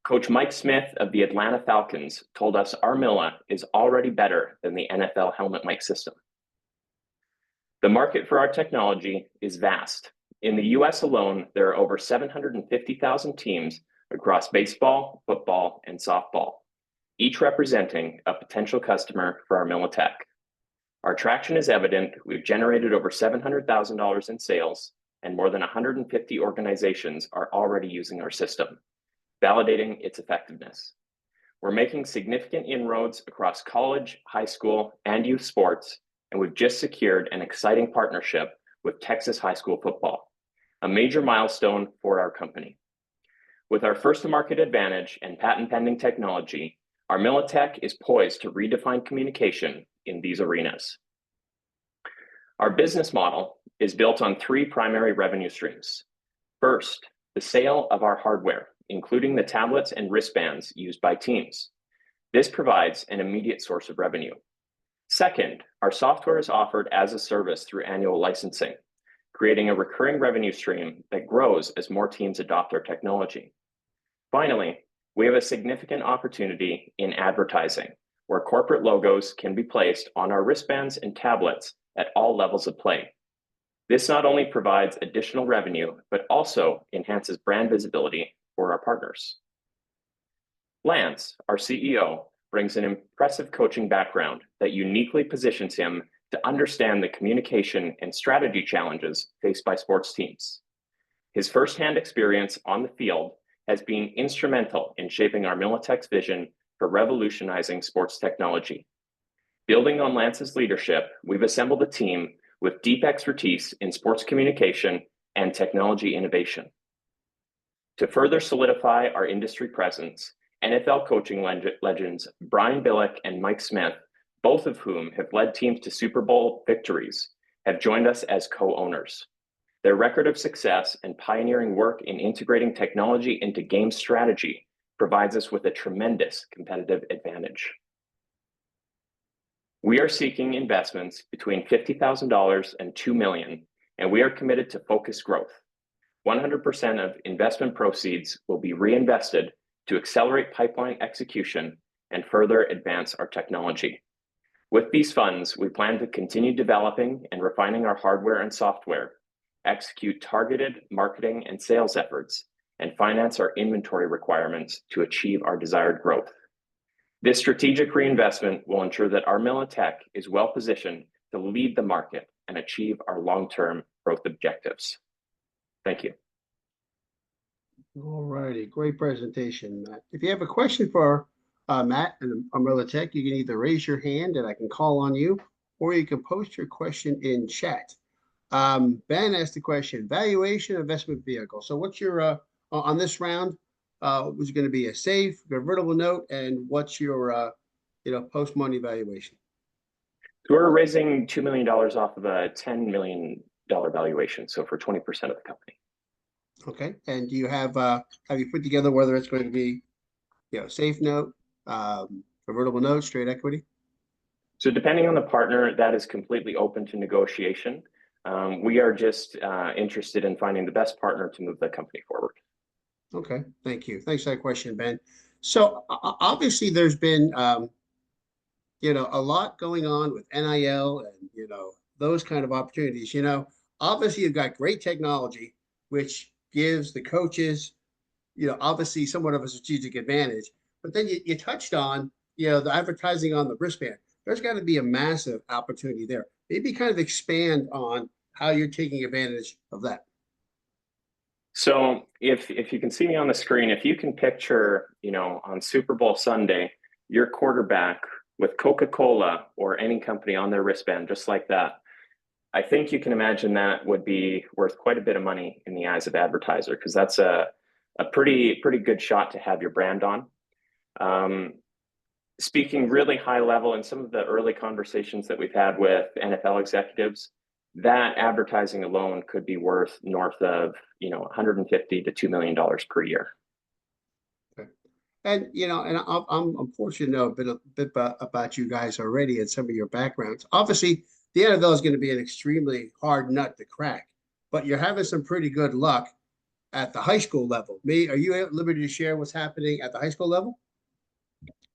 Coach Mike Smith of the Atlanta Falcons told us Armilla is already better than the NFL helmet mic system. The market for our technology is vast. In the US alone, there are over 750,000 teams across baseball, football, and softball, each representing a potential customer for Armilla Tech. Our traction is evident. We've generated over $700,000 in sales, and more than 150 organizations are already using our system, validating its effectiveness. We're making significant inroads across college, high school, and youth sports, and we've just secured an exciting partnership with Texas high school football, a major milestone for our company. With our first-to-market advantage and patent-pending technology, Armilla Tech is poised to redefine communication in these arenas. Our business model is built on 3 primary revenue streams. First, the sale of our hardware, including the tablets and wristbands used by teams. This provides an immediate source of revenue. Second, our software is offered as a service through annual licensing, creating a recurring revenue stream that grows as more teams adopt our technology. Finally, we have a significant opportunity in advertising, where corporate logos can be placed on our wristbands and tablets at all levels of play. This not only provides additional revenue, but also enhances brand visibility for our partners. Lance, our CEO, brings an impressive coaching background that uniquely positions him to understand the communication and strategy challenges faced by sports teams. His firsthand experience on the field has been instrumental in shaping Armilla Tech's vision for revolutionizing sports technology. Building on Lance's leadership, we've assembled a team with deep expertise in sports communication and technology innovation. To further solidify our industry presence, NFL coaching legends Brian Billick and Mike Smith, both of whom have led teams to Super Bowl victories, have joined us as co-owners. Their record of success and pioneering work in integrating technology into game strategy provides us with a tremendous competitive advantage. We are seeking investments between $50,000 and $2 million, and we are committed to focused growth. 100% of investment proceeds will be reinvested to accelerate pipeline execution and further advance our technology. With these funds, we plan to continue developing and refining our hardware and software, execute targeted marketing and sales efforts, and finance our inventory requirements to achieve our desired growth. This strategic reinvestment will ensure that Armilla Tech is well positioned to lead the market and achieve our long-term growth objectives. Thank you. All righty, great presentation, Matt. If you have a question for Matt and Armilla Tech, you can either raise your hand and I can call on you, or you can post your question in chat. Ben asked the question, valuation investment vehicle. So what's your, on this round, was it going to be a safe, convertible note, and what's your, post-money valuation? We're raising $2 million off of a $10 million valuation, so for 20% of the company. Okay, and do you have you put together whether it's going to be, safe note, convertible note, straight equity? So depending on the partner, that is completely open to negotiation. We are just interested in finding the best partner to move the company forward. Okay, thank you. Thanks for that question, Ben. So obviously there's been, a lot going on with NIL and, those kind of opportunities. Obviously you've got great technology, which gives the coaches, obviously somewhat of a strategic advantage. But then you touched on, the advertising on the wristband. There's got to be a massive opportunity there. Maybe kind of expand on how you're taking advantage of that. So if you can see me on the screen, if you can picture, on Super Bowl Sunday, your quarterback with Coca-Cola or any company on their wristband, just like that, I think you can imagine that would be worth quite a bit of money in the eyes of advertiser, because that's a pretty good shot to have your brand on. Speaking really high level in some of the early conversations that we've had with NFL executives, that advertising alone could be worth north of, $150 to $2 million per year. Okay. And, and I'm fortunate to know a bit about you guys already and some of your backgrounds. Obviously, the NFL is going to be an extremely hard nut to crack, but you're having some pretty good luck at the high school level. Are you at liberty to share what's happening at the high school level?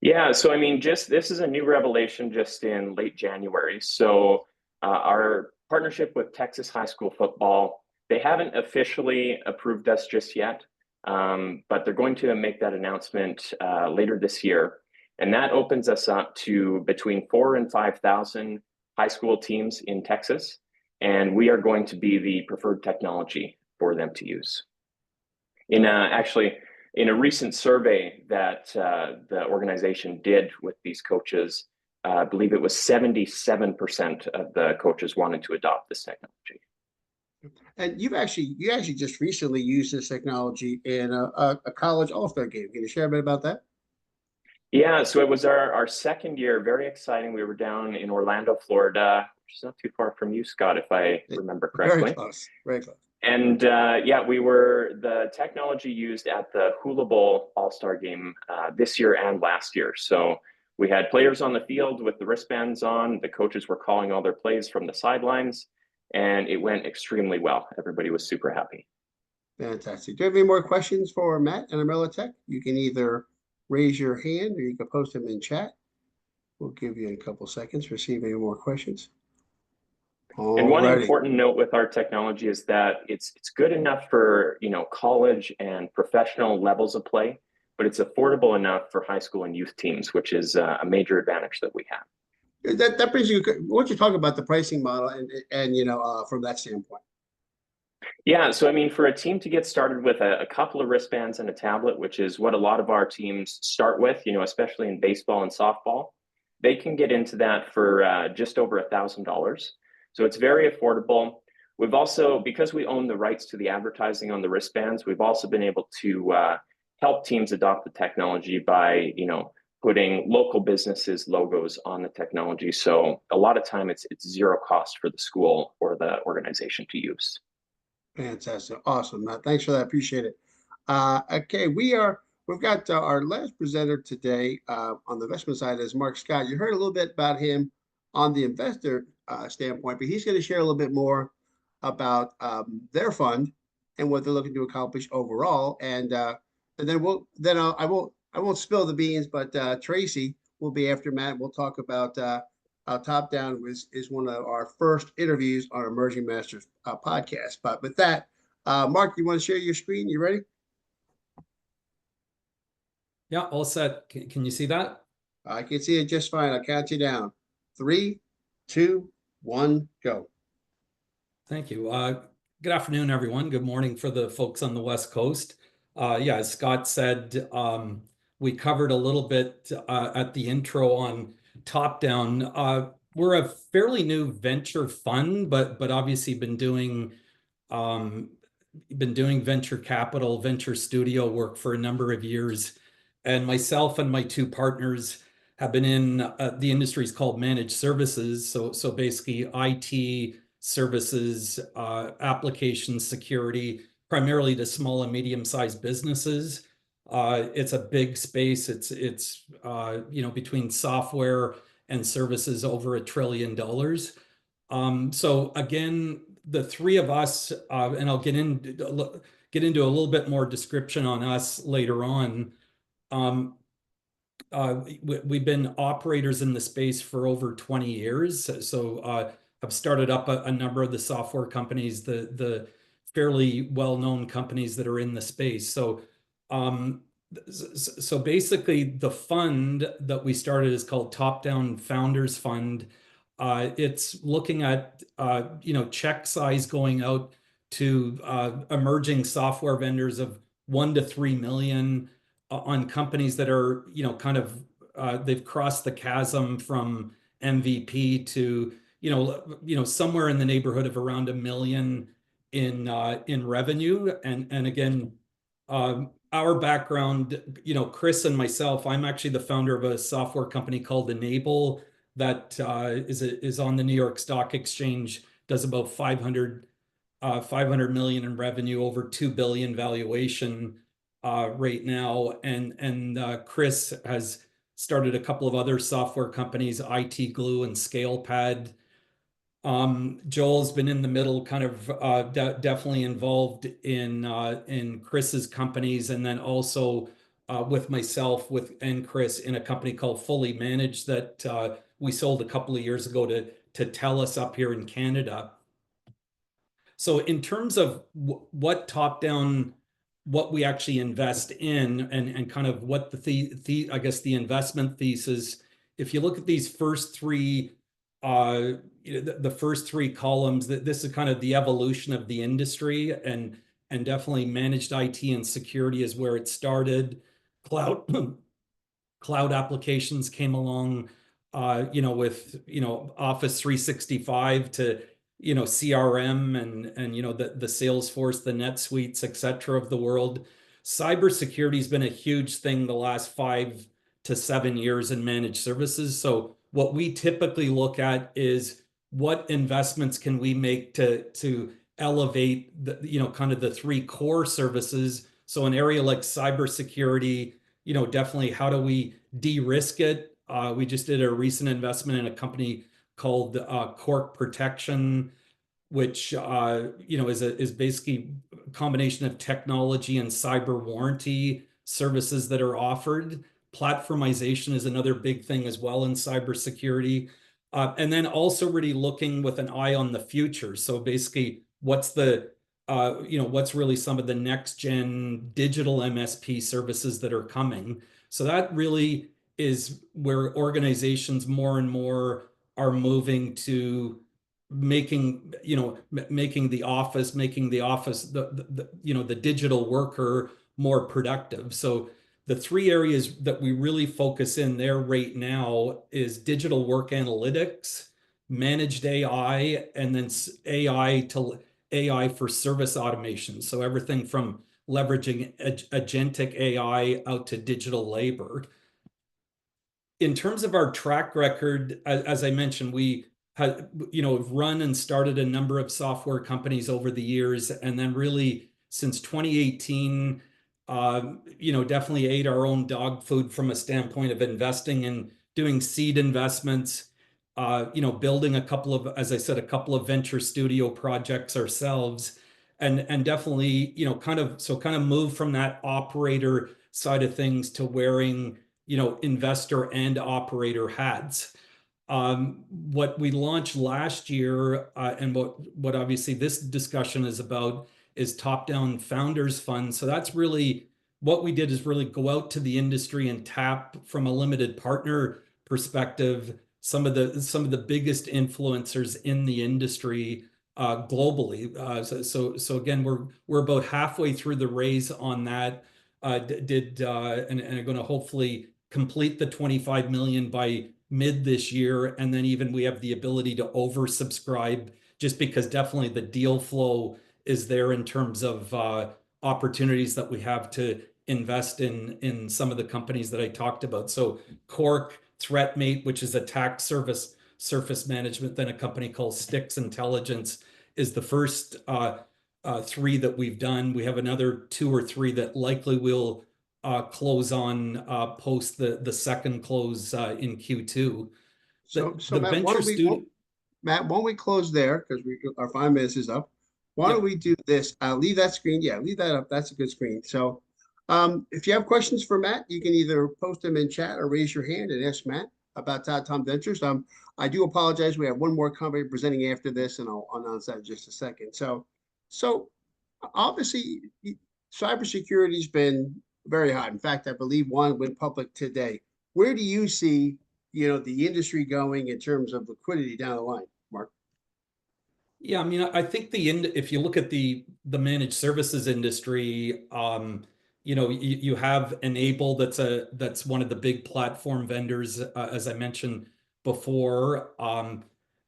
Yeah, so this is a new revelation just in late January. So our partnership with Texas high school football, they haven't officially approved us just yet, but they're going to make that announcement later this year. And that opens us up to between 4,000 and 5,000 high school teams in Texas, and we are going to be the preferred technology for them to use. Actually, in a recent survey that the organization did with these coaches, I believe it was 77% of the coaches wanted to adopt this technology. And you actually just recently used this technology in a college all-star game. Can you share a bit about that? Yeah, so it was our second year, very exciting. We were down in Orlando, Florida, which is not too far from you, Scott, if I remember correctly. Very close, very close. And yeah, we were the technology used at the Hula Bowl All-Star game this year and last year. So we had players on the field with the wristbands on. The coaches were calling all their plays from the sidelines, and it went extremely well. Everybody was super happy. Fantastic. Do you have any more questions for Matt and Armilla Tech? You can either raise your hand or you can post them in chat. We'll give you a couple seconds to receive any more questions. And one important note with our technology is that it's good enough for, you know, college and professional levels of play, but it's affordable enough for high school and youth teams, which is a major advantage that we have. That brings you. Why don't you talk about the pricing model and you know from that standpoint? Yeah, so I mean, for a team to get started with a couple of wristbands and a tablet, which is what a lot of our teams start with, you know, especially in baseball and softball, they can get into that for just over $1,000. So it's very affordable. We've also, because we own the rights to the advertising on the wristbands, we've also been able to help teams adopt the technology by, you know, putting local businesses' logos on the technology. So a lot of time it's zero cost for the school or the organization to use. Fantastic. Awesome, Matt. Thanks for that. Appreciate it. Okay, we've got our last presenter today on the investment side is Mark Scott. You heard a little bit about him on the investor standpoint, but he's going to share a little bit more about their fund and what they're looking to accomplish overall. And then I won't spill the beans, but Tracy will be after Matt. We'll talk about Top Down is one of our first interviews on Emerging Masters podcast. But with that, Mark, you want to share your screen? You ready? Yeah, all set. Can you see that? I can see it just fine. I'll count you down. 3, 2, 1, go. Thank you. Good afternoon, everyone. Good morning for the folks on the West Coast. Yeah, as Scott said, we covered a little bit at the intro on Top Down. We're a fairly new venture fund, but obviously been doing venture capital, venture studio work for a number of years. And myself and my two partners have been in the industries called managed services. So basically IT services, application security, primarily to small and medium-sized businesses. It's a big space. It's you know, between software and services over $1 trillion. So again, the three of us, and I'll get into a little bit more description on us later on. We've been operators in the space for over 20 years. So I've started up a number of the software companies, the fairly well-known companies that are in the space. So basically the fund that we started is called Top Down Founders Fund. It's looking at you know, check size going out to emerging software vendors of 1 to 3 million on companies that are, you know, kind of they've crossed the chasm from MVP to you know somewhere in the neighborhood of around $1 million in revenue. And again, our background, you know, Chris and myself, I'm actually the founder of a software company called Enable that is on the New York Stock Exchange, does about 500 million in revenue, over 2 billion valuation right now. And Chris has started a couple of other software companies, IT Glue and ScalePad. Joel's been in the middle, kind of definitely involved in Chris's companies, and then also with myself and Chris in a company called Fully Managed that we sold a couple of years ago to TELUS up here in Canada. So in terms of what Top Down, what we actually invest in, and kind of what I guess the investment thesis, if you look at these first three the first three columns, that this is kind of the evolution of the industry, and definitely managed IT and security is where it started. Cloud cloud applications came along, with Office 365 to CRM and the Salesforce, the NetSuites, et cetera, of the world. Cybersecurity has been a huge thing the last 5 to 7 years in managed services. So what we typically look at is what investments can we make to elevate the kind of the three core services. So an area like cybersecurity, definitely how do we de-risk it? We just did a recent investment in a company called Cork Protection, which is basically a combination of technology and cyber warranty services that are offered. Platformization is another big thing as well in cybersecurity. And then also really looking with an eye on the future. So basically, what's really some of the next gen digital MSP services that are coming. So that really is where organizations more and more are moving to making the office, the digital worker more productive. So the three areas that we really focus in there right now is digital work analytics, managed AI, and then AI for service automation. So everything from leveraging agentic AI out to digital labor. In terms of our track record, as I mentioned, we have run and started a number of software companies over the years, and then really since 2018, definitely ate our own dog food from a standpoint of investing and doing seed investments, building a couple of venture studio projects ourselves, and definitely, kind of move from that operator side of things to wearing, investor and operator hats. What we launched last year, and what obviously this discussion is about, is top-down founders fund. So that's really what we did, is really go out to the industry and tap from a limited partner perspective some of the biggest influencers in the industry globally. So again, we're about halfway through the raise on that. And are going to hopefully complete the 25 million by mid this year, and then even we have the ability to oversubscribe, just because definitely the deal flow is there in terms of opportunities that we have to invest in some of the companies that I talked about. So Cork, ThreatMate, which is attack surface management, then a company called Styx Intelligence is the first three that we've done. We have another 2 or 3 that likely will close on post the second close in Q2. So Matt, why don't we close there, because our 5 minutes is up. Why don't we do this? Leave that screen. Yeah, leave that up. That's a good screen. So if you have questions for Matt, you can either post them in chat or raise your hand and ask Matt about Tom Ventures. I do apologize. We have one more company presenting after this, and I'll announce that in just a second. So obviously, cybersecurity has been very hot. In fact, I believe one went public today. Where do you see, the industry going in terms of liquidity down the line, Mark? Yeah, I mean, I think if you look at the managed services industry, you have Enable, that's one of the big platform vendors, as I mentioned before.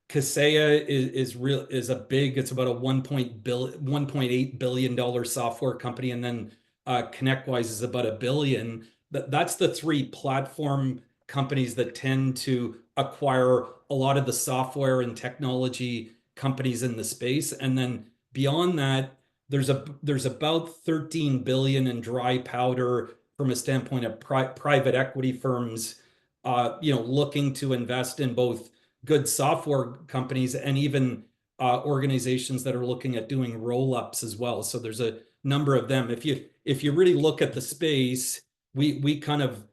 Kaseya is a big, it's about a $1.8 billion software company, and then ConnectWise is about $1 billion. That's the 3 platform companies that tend to acquire a lot of the software and technology companies in the space. And then beyond that, there's about 13 billion in dry powder from a standpoint of private equity firms, looking to invest in both good software companies and even organizations that are looking at doing roll-ups as well. So there's a number of them. If you really look at the space, we kind of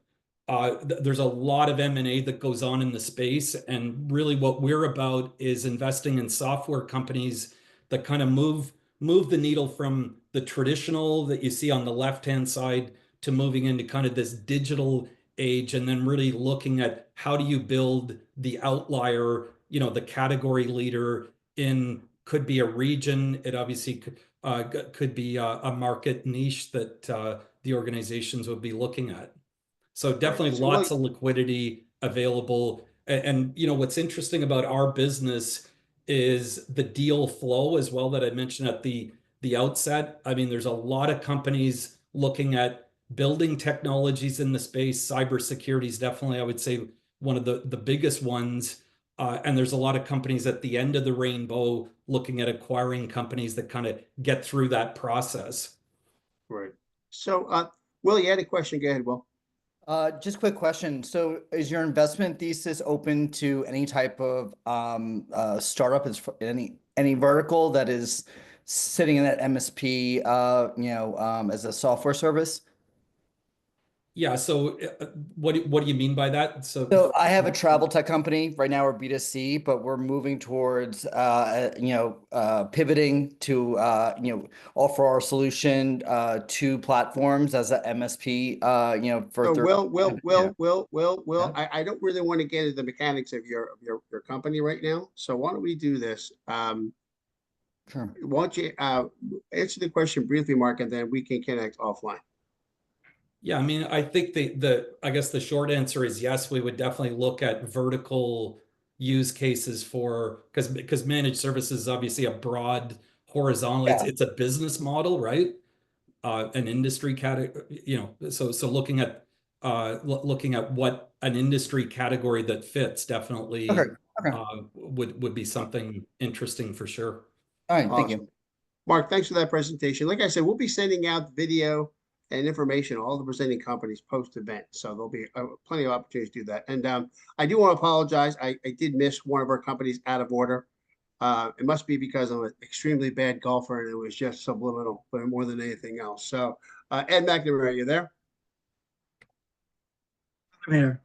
there's a lot of M&A that goes on in the space, and really what we're about is investing in software companies that kind of move the needle from the traditional that you see on the left-hand side to moving into kind of this digital age, and then really looking at how do you build the outlier, you know, the category leader in, could be a region. It obviously could be a market niche that the organizations would be looking at. So definitely So lots of liquidity available. And you know, what's interesting about our business is the deal flow as well that I mentioned at the outset. I mean, there's a lot of companies looking at building technologies in the space. Cybersecurity is definitely, I would say, one of the biggest ones. And there's a lot of companies at the end of the rainbow looking at acquiring companies that kind of get through that process. Right. So, Will, you had a question. Go ahead, Will. Just quick question. So is your investment thesis open to any type of startup, is any vertical that is sitting in that MSP, as a software service? Yeah. So what do you mean by that? So I have a travel tech company right now. We're B2C, but we're moving towards, pivoting to, offer our solution to platforms as a MSP, for So third. Will, I don't really want to get into the mechanics of your company right now. So why don't we do this? Sure. Why don't you answer the question briefly, Mark, and then we can connect offline. Yeah, I mean, I think I guess the short answer is yes, we would definitely look at vertical use cases for, because managed services is obviously a broad horizontal, Yeah. it's a business model, right? An industry category, so looking at what an industry category that fits definitely would be something interesting for sure. All right, thank Awesome. you. Mark, thanks for that presentation. Like I said, we'll be sending out video and information to all the presenting companies post-event. So there'll be plenty of opportunities to do that. And I do want to apologize. I did miss one of our companies out of order. It must be because I'm an extremely bad golfer and it was just subliminal, but more than anything else. So Ed McNamara, are you there? I'm here.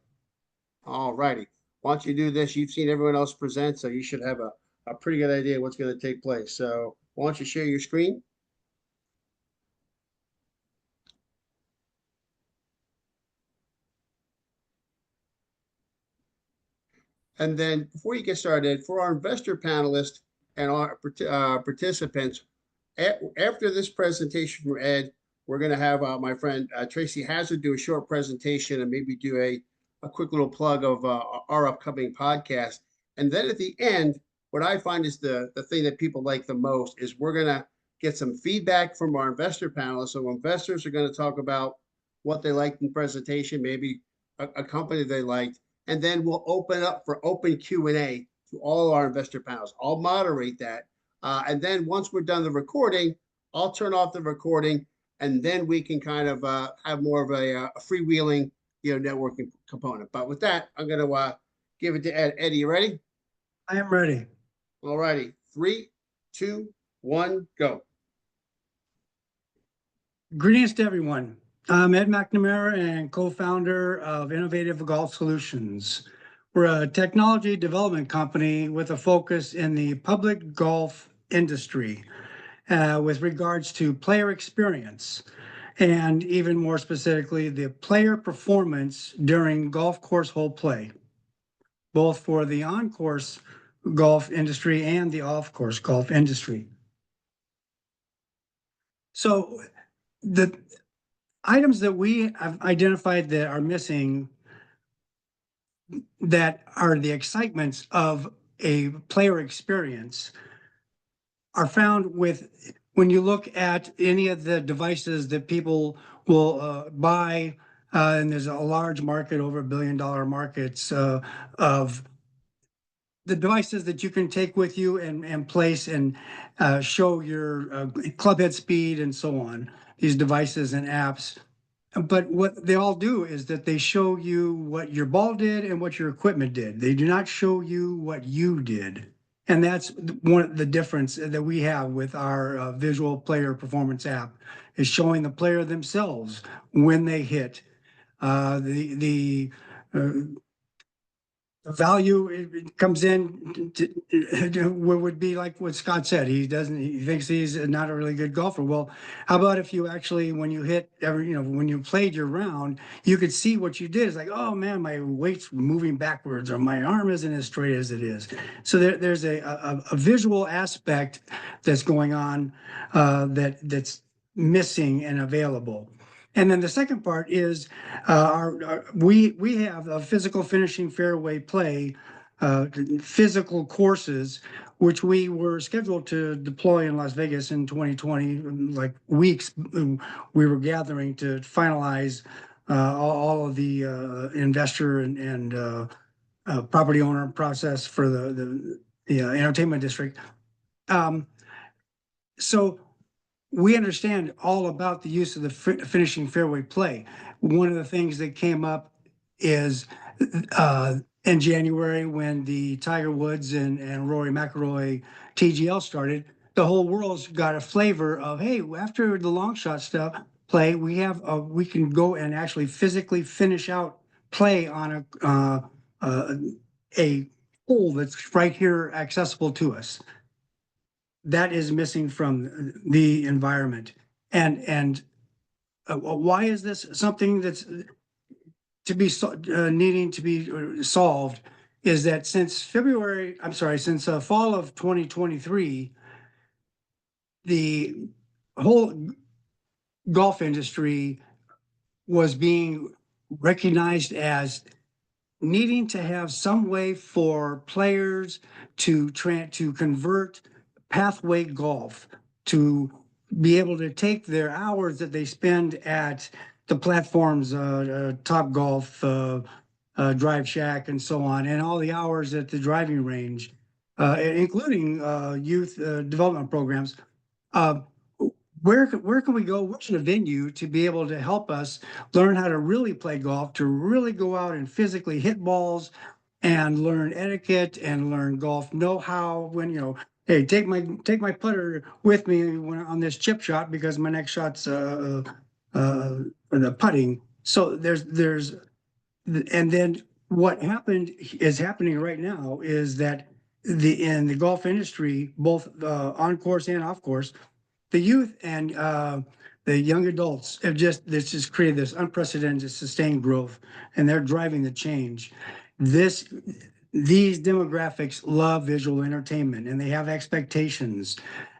All righty. Why don't you do this? You've seen everyone else present, so you should have a pretty good idea what's going to take place. So why don't you share your screen? And then before you get started, for our investor panelists and our participants, after this presentation from Ed, we're going to have my friend Tracy Hazard do a short presentation and maybe do a quick little plug of our upcoming podcast. And then at the end, what I find is the thing that people like the most is we're going to get some feedback from our investor panelists. So investors are going to talk about what they liked in the presentation, maybe a company they liked. And then we'll open up for open Q&A to all our investor panels. I'll moderate that. And then once we're done the recording, I'll turn off the recording, and then we can kind of have more of a freewheeling, networking component. But with that, I'm going to give it to Ed. Ed, you ready? I am ready. All righty. 3, 2, 1, go. Greetings to everyone. I'm Ed McNamara and co-founder of Innovative Golf Solutions. We're a technology development company with a focus in the public golf industry with regards to player experience and even more specifically, the player performance during golf course hole play, both for the on-course golf industry and the off-course golf industry. So the items that we have identified that are missing, that are the excitements of a player experience, are found with, when you look at any of the devices that people will buy, and there's a large market, over $1 billion markets of the devices that you can take with you and place and show your club head speed and so on, these devices and apps. But what they all do is that they show you what your ball did and what your equipment did. They do not show you what you did. And that's one of the difference that we have with our visual player performance app, is showing the player themselves when they hit. the value it comes in would be like what Scott said. He thinks he's not a really good golfer. Well, how about if you actually, when you hit when you played your round, you could see what you did. It's like, oh man, my weight's moving backwards, or my arm isn't as straight as it is. So there's a visual aspect that's going on that's missing and available. And then the second part is we have a physical finishing fairway play, physical courses, which we were scheduled to deploy in Las Vegas in 2020. Like weeks, we were gathering to finalize all of the investor and property owner process for the entertainment district. So we understand all about the use of the finishing fairway play. One of the things that came up is in January when the Tiger Woods and Rory McIlroy TGL started, the whole world's got a flavor of, hey, after the long shot stuff play, we can go and actually physically finish out play on a hole that's right here accessible to us. That is missing from the environment. And why is this something that's to be needing to be solved? Is that since since fall of 2023, the whole golf industry was being recognized as needing to have some way for players to convert pathway golf, to be able to take their hours that they spend at the platforms, Top Golf, Drive Shack, and so on, and all the hours at the driving range, including youth development programs. Where can we go? What's a venue to be able to help us learn how to really play golf, to really go out and physically hit balls and learn etiquette and learn golf know-how when, hey, take my putter with me on this chip shot because my next shot's the putting. So and then what is happening right now is that in the golf industry, both on course and off course, the youth and the young adults have just created this unprecedented sustained growth, and they're driving the change. These demographics love visual entertainment, and they have expectations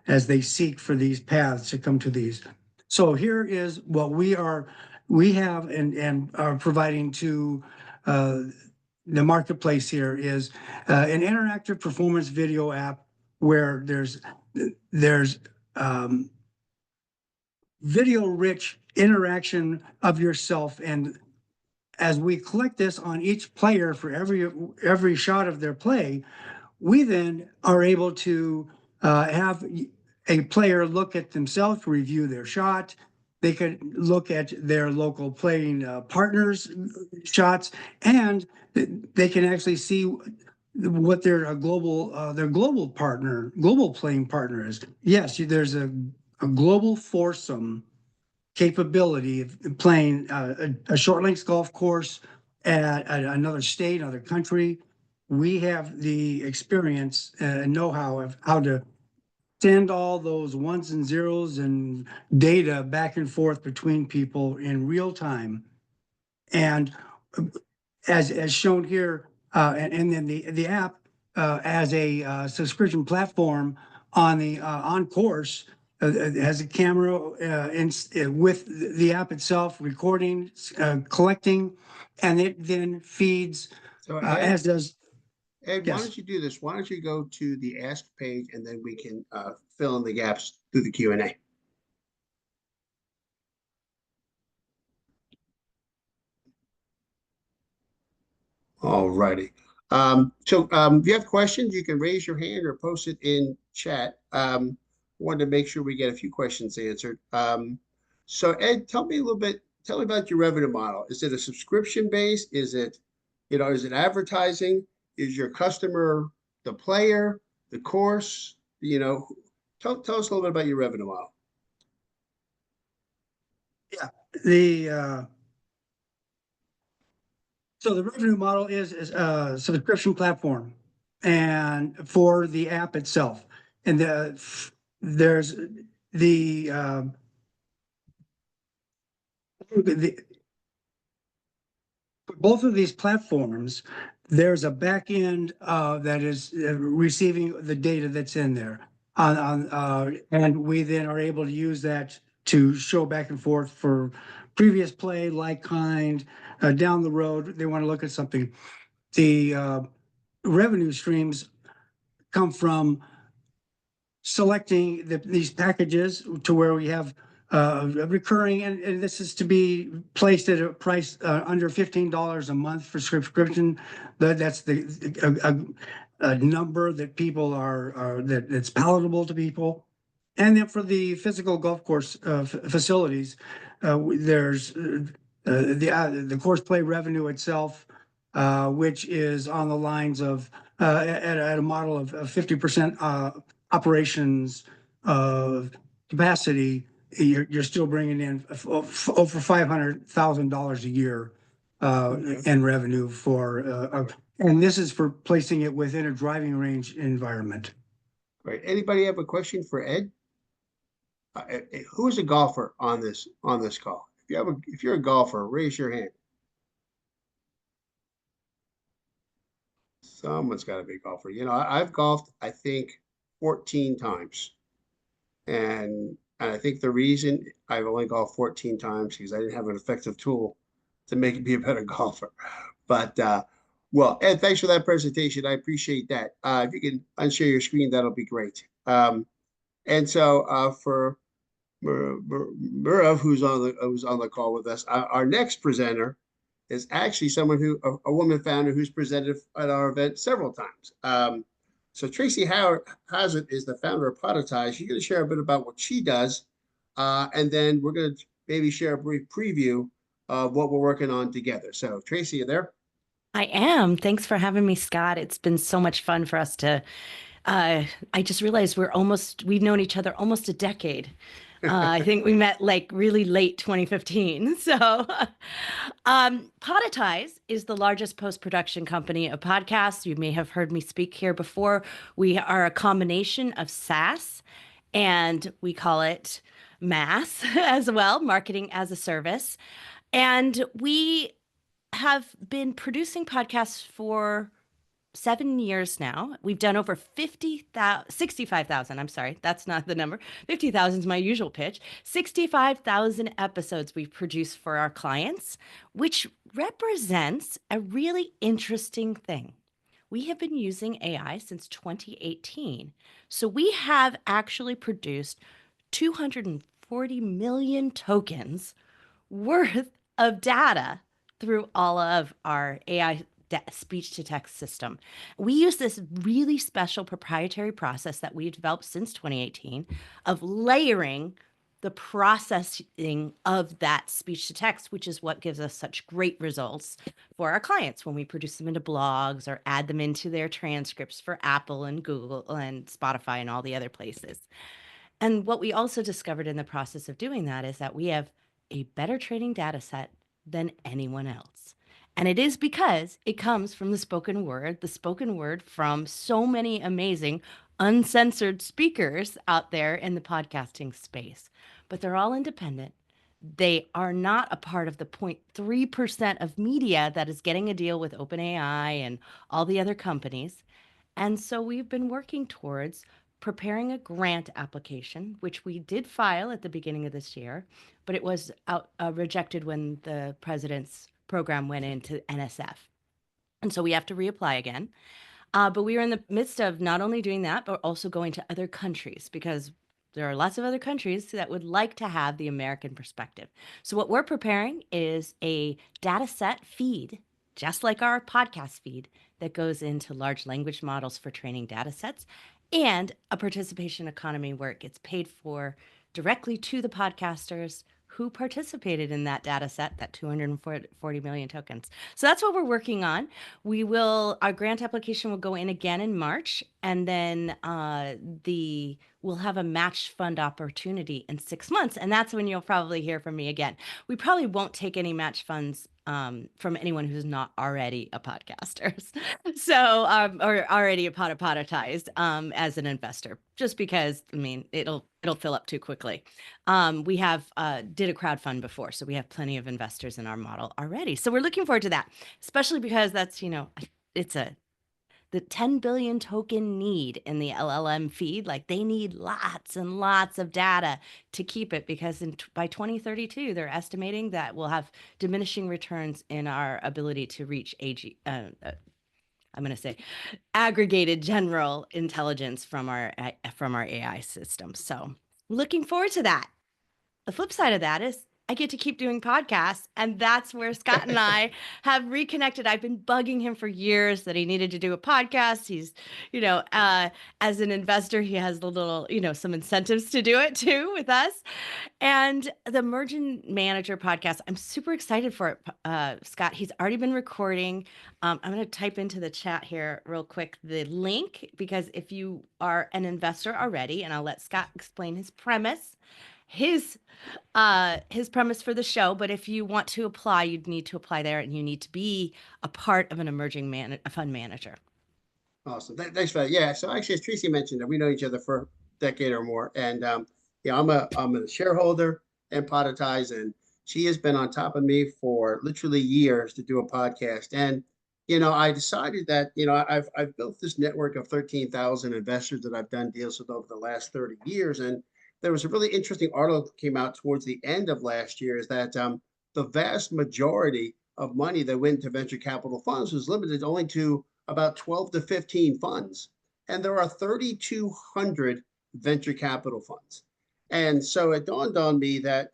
as they seek for these paths to come to these. So here is what we have and are providing to the marketplace. Here is an interactive performance video app where there's video-rich interaction of yourself, and as we collect this on each player for every shot of their play, we then are able to have a player look at themselves, review their shot. They could look at their local playing partners' shots, and they can actually see what their global playing partner is. Yes, there's a global foursome capability of playing a short links golf course at another state, another country. We have the experience and know-how of how to send all those ones and zeros and data back and forth between people in real time. And as shown here, and then the app as a subscription platform on the on course has a camera with the app itself recording, collecting, and it then feeds as does. Ed, why don't you do this? Why don't you go to the Ask page, and then we can fill in the gaps through the Q&A. All righty. So if you have questions, you can raise your hand or post it in chat. Wanted to make sure we get a few questions answered. So Ed, tell me about your revenue model. Is it a subscription base? Is it advertising? Is your customer the player, the course? Tell us a little bit about your revenue model. Yeah, So the revenue model is a subscription platform and for the app itself. And there's the for both of these platforms, there's a back end that is receiving the data that's in there. And we then are able to use that to show back and forth for previous play, like kind, down the road, they want to look at something. The revenue streams come from selecting these packages to where we have recurring, and this is to be placed at a price under $15 a month for subscription. That's a number that people that's palatable to people. And then for the physical golf course facilities, there's the course play revenue itself, which is on the lines of at a model of 50% operations capacity. You're still bringing in over $500,000 a year in revenue for, and this is for placing it within a driving range environment. Right. Anybody have a question for Ed? Who is a golfer on this call? If you're a golfer, raise your hand. Someone's got to be a golfer. You know, I've golfed, I think, 14 times. And I think the reason I've only golfed 14 times because I didn't have an effective tool to make me a better golfer. But well, Ed, thanks for that presentation. I appreciate that. If you can unshare your screen, that'll be great. And so for Murav, who's on the call with us, our next presenter is actually someone a woman founder who's presented at our event several times. So Tracy Hazard is the founder of Podetize. She's going to share a bit about what she does, and then we're going to maybe share a brief preview of what we're working on together. So Tracy, you there? I am. Thanks for having me, Scott. It's been so much fun for us to, I just realized we've known each other almost a decade. I think we met like really late 2015. So Podetize is the largest post-production company of podcasts. You may have heard me speak here before. We are a combination of SaaS and we call it MaaS as well, marketing as a service. And we have been producing podcasts for 7 years now. We've done over 65,000. I'm sorry, that's not the number. 50,000 is my usual pitch. 65,000 episodes we've produced for our clients, which represents a really interesting thing. We have been using AI since 2018. So we have actually produced 240 million tokens worth of data through all of our AI speech to text system. We use this really special proprietary process that we developed since 2018 of layering the processing of that speech to text, which is what gives us such great results for our clients when we produce them into blogs or add them into their transcripts for Apple and Google and Spotify and all the other places. And what we also discovered in the process of doing that is that we have a better training data set than anyone else. And it is because it comes from the spoken word from so many amazing uncensored speakers out there in the podcasting space. But they're all independent. They are not a part of the 0.3% of media that is getting a deal with OpenAI and all the other companies. And so we've been working towards preparing a grant application, which we did file at the beginning of this year, but it was rejected when the president's program went into NSF. And so we have to reapply again. But we are in the midst of not only doing that, but also going to other countries because there are lots of other countries that would like to have the American perspective. So what we're preparing is a data set feed, just like our podcast feed, that goes into large language models for training data sets, and a participation economy where it gets paid for directly to the podcasters who participated in that data set, that 240 million tokens. So that's what we're working on. Our grant application will go in again in March, and then we'll have a match fund opportunity in 6 months, and that's when you'll probably hear from me again. We probably won't take any match funds from anyone who's not already a podcaster. So, or already a podetized as an investor, just because, I mean, it'll fill up too quickly. We have did a crowdfund before, so we have plenty of investors in our model already. So we're looking forward to that, especially because that's, it's the 10 billion token need in the LLM feed. Like, they need lots and lots of data to keep it, because by 2032, they're estimating that we'll have diminishing returns in our ability to reach I'm going to say aggregated general intelligence from our AI system. So looking forward to that. The flip side of that is I get to keep doing podcasts, and that's where Scott and I have reconnected. I've been bugging him for years that he needed to do a podcast. He's, as an investor, he has the little, some incentives to do it too with us. And the Emerging Manager podcast, I'm super excited for it, Scott. He's already been recording. I'm going to type into the chat here real quick the link, because if you are an investor already, and I'll let Scott explain his premise, his premise for the show. But if you want to apply, you'd need to apply there, and you need to be a part of an a fund manager. Awesome. Thanks for that. Yeah. So actually, as Tracy mentioned, we know each other for a decade or more. And I'm a shareholder in Podetize, and she has been on top of me for literally years to do a podcast. And I decided that I've built this network of 13,000 investors that I've done deals with over the last 30 years. And there was a really interesting article that came out towards the end of last year, is that the vast majority of money that went to venture capital funds was limited only to about 12 to 15 funds. And there are 3,200 venture capital funds. And so it dawned on me that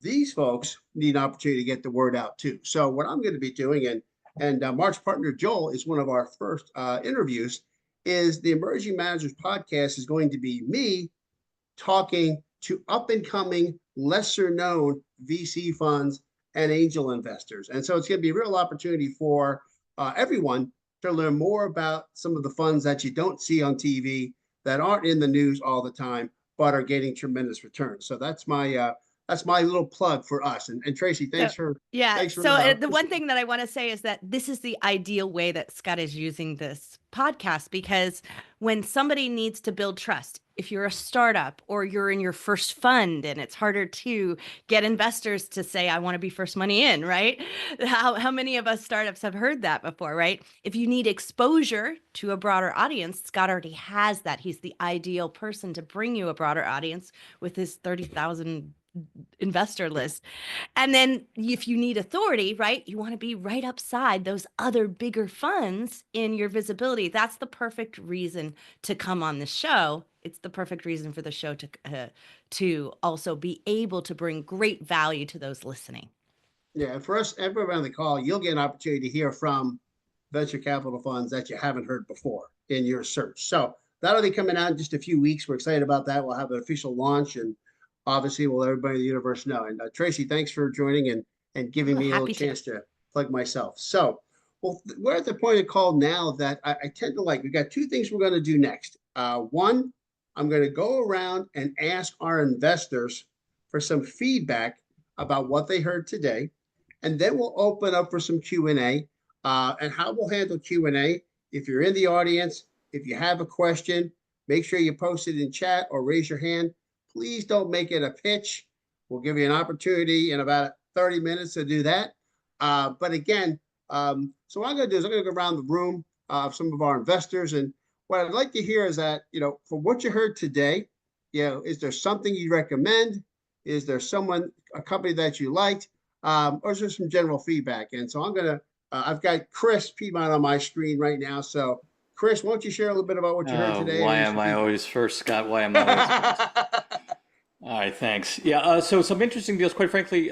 these folks need an opportunity to get the word out too. So what I'm going to be doing, and Mark's partner Joel is one of our first interviews, is the Emerging Managers podcast is going to be me talking to up and coming, lesser known VC funds and angel investors. And so it's going to be a real opportunity for everyone to learn more about some of the funds that you don't see on TV, that aren't in the news all the time, but are getting tremendous returns. So that's my little plug for us. And Tracy, thanks for the one thing that I want to say is that this is the ideal way that Scott is using this podcast, because when somebody needs to build trust, if you're a startup or you're in your first fund and it's harder to get investors to say, I want to be first money in, right? How many of us startups have heard that before, right? If you need exposure to a broader audience, Scott already has that. He's the ideal person to bring you a broader audience with his 30,000 investor list. And then if you need authority, right, you want to be right upside those other bigger funds in your visibility. That's the perfect reason to come on the show. It's the perfect reason for the show to also be able to bring great value to those listening. Yeah, and for us, everyone on the call, you'll get an opportunity to hear from venture capital funds that you haven't heard before in your search. So that'll be coming out in just a few weeks. We're excited about that. We'll have an official launch, and obviously we'll let everybody in the universe know. And Tracy, thanks for joining and giving me a little chance to plug myself. So, well, we're at the point of call now that I tend to like. We've got two things we're going to do next. One, I'm going to go around and ask our investors for some feedback about what they heard today. And then we'll open up for some Q&A. And how we'll handle Q&A, if you're in the audience, if you have a question, make sure you post it in chat or raise your hand. Please don't make it a pitch. We'll give you an opportunity in about 30 minutes to do that. But again, so what I'm going to do is I'm going to go around the room of some of our investors. And what I'd like to hear is that, from what you heard today, is there something you recommend? Is there a company that you liked? Or is there some general feedback? And so I've got Chris Piedmont on my screen right now. So Chris, why don't you share a little bit about what you heard today? Why am I always first, Scott? Why am I always first? All right, thanks. Yeah, so some interesting deals. Quite frankly,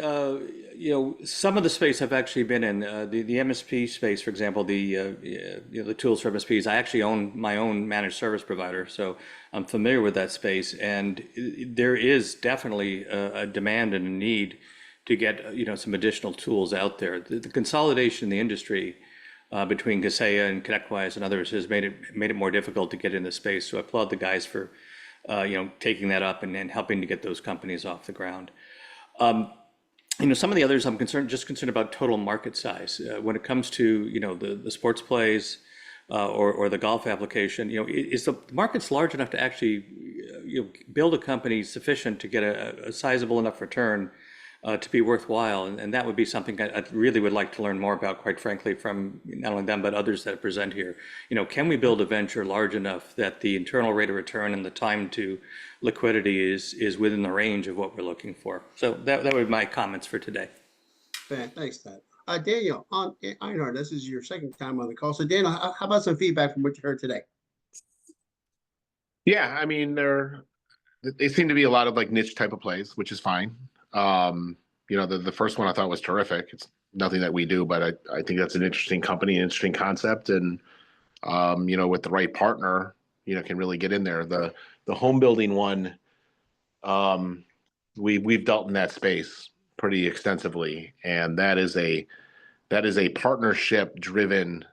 some of the space I've actually been in, the MSP space, for example, the tools for MSPs. I actually own my own managed service provider, so I'm familiar with that space. And there is definitely a demand and a need to get some additional tools out there. The consolidation in the industry between Kaseya and ConnectWise and others has made it more difficult to get in the space. So I applaud the guys for taking that up and helping to get those companies off the ground. some of the others I'm concerned about total market size. When it comes to, the sports plays or the golf application, is the market's large enough to actually, build a company sufficient to get a sizable enough return to be worthwhile? And that would be something I really would like to learn more about, quite frankly, from not only them, but others that present here. Can we build a venture large enough that the internal rate of return and the time to liquidity is within the range of what we're looking for? So that would be my comments for today. Thanks, Ted. Daniel, on Einhard, this is your second time on the call. So Daniel, how about some feedback from what you heard today? Yeah, I mean, they seem to be a lot of like niche type of plays, which is fine. The first one I thought was terrific. It's nothing that we do, but I think that's an interesting company, an interesting concept, and with the right partner, can really get in there. The home building one, we've dealt in that space pretty extensively, and that is a partnership driven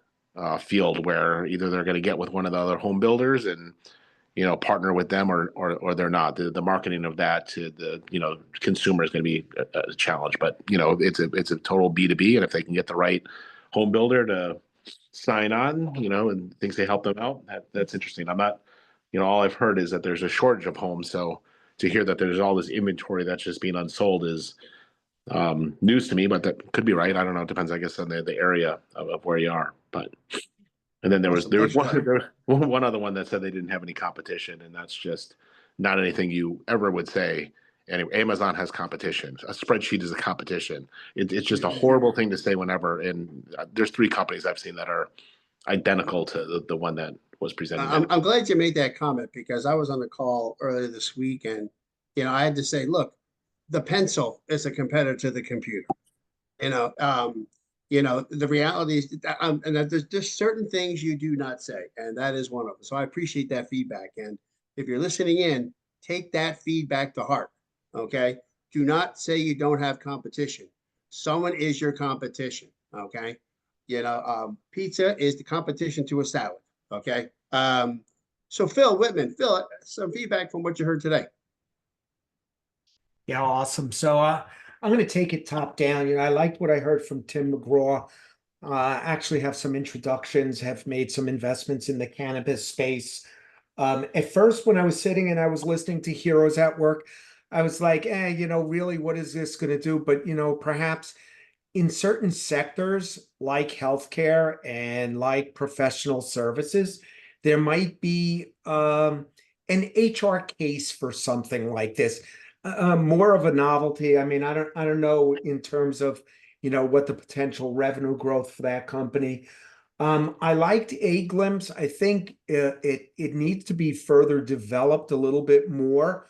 field where either they're going to get with one of the other home builders and partner with them or they're not. The marketing of that to the consumer is going to be a challenge, but it's a total B2B, and if they can get the right home builder to sign on, and thinks they help them out, that's interesting. I'm not, all I've heard is that there's a shortage of homes, so to hear that there's all this inventory that's just being unsold is news to me, but that could be right. I don't know. It depends, I guess, on the area of where you are. But and then there was one other one that said they didn't have any competition, and that's just not anything you ever would say. Anyway, Amazon has competition. A spreadsheet is a competition. It's just a horrible thing to say whenever. And there's 3 companies I've seen that are identical to the one that was presented. I'm glad you made that comment, because I was on the call earlier this week, and I had to say, look, the pencil is a competitor to the computer. The reality is, and that there's just certain things you do not say, and that is one of them. So I appreciate that feedback. And if you're listening in, take that feedback to heart. Okay. Do not say you don't have competition. Someone is your competition. Okay. Pizza is the competition to a salad. Okay. So Phil Whitman, some feedback from what you heard today. Yeah, awesome. So I'm going to take it top down. I liked what I heard from Tim McGraw. Actually have some introductions, have made some investments in the cannabis space. At first, when I was sitting and I was listening to Heroes at Work, I was like, really, what is this going to do? But, perhaps in certain sectors like healthcare and like professional services, there might be an HR case for something like this. More of a novelty. I mean, I don't know in terms of, what the potential revenue growth for that company. I liked Aglimpse. I think it needs to be further developed a little bit more.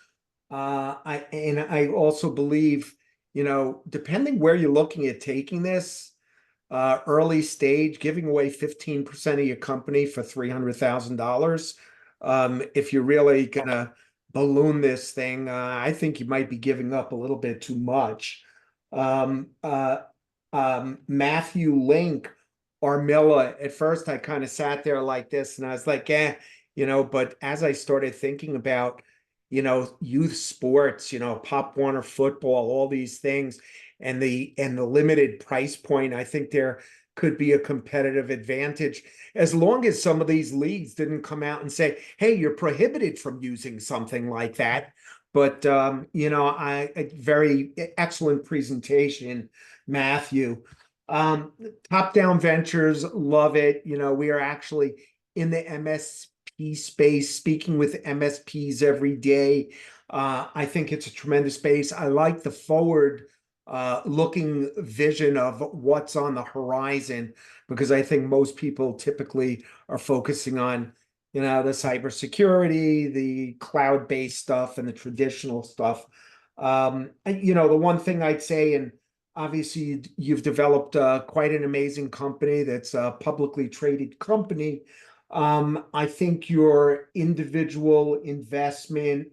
I also believe, depending where you're looking at taking this, early stage, giving away 15% of your company for $300,000. If you're really gonna balloon this thing, I think you might be giving up a little bit too much. Matthew Link, Armilla, at first I kind of sat there like this and I was like, but as I started thinking about, youth sports, Pop Warner football, all these things, and the limited price point, I think there could be a competitive advantage, as long as some of these leagues didn't come out and say, hey, you're prohibited from using something like that. But a very excellent presentation, Matthew. Top-down ventures, love it. We are actually in the MSP space, speaking with MSPs every day. I think it's a tremendous space. I like the forward looking vision of what's on the horizon, because I think most people typically are focusing on, the cybersecurity, the cloud-based stuff, and the traditional stuff. The one thing I'd say, and obviously you've developed quite an amazing company that's a publicly traded company. I think your individual investment,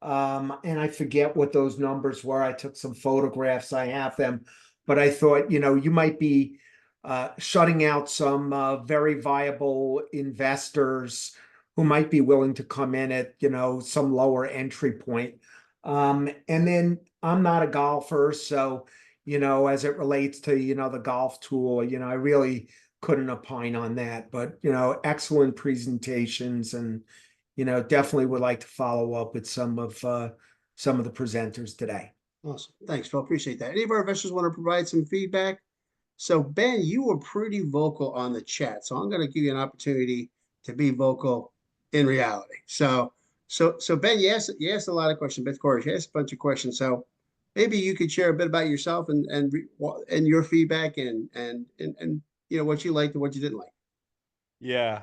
and I forget what those numbers were. I took some photographs, I have them, but I thought, you might be shutting out some very viable investors who might be willing to come in at, some lower entry point. And then I'm not a golfer, so, as it relates to, the golf tool, I really couldn't opine on that, but, excellent presentations and, definitely would like to follow up with some of the presenters today. Awesome. Thanks, Phil. Appreciate that. Any of our investors want to provide some feedback? So Ben, you were pretty vocal on the chat, so I'm going to give you an opportunity to be vocal in reality. So Ben, you asked a lot of questions. Beth Corey, you asked a bunch of questions. So maybe you could share a bit about yourself and your feedback and what you liked and what you didn't like. Yeah.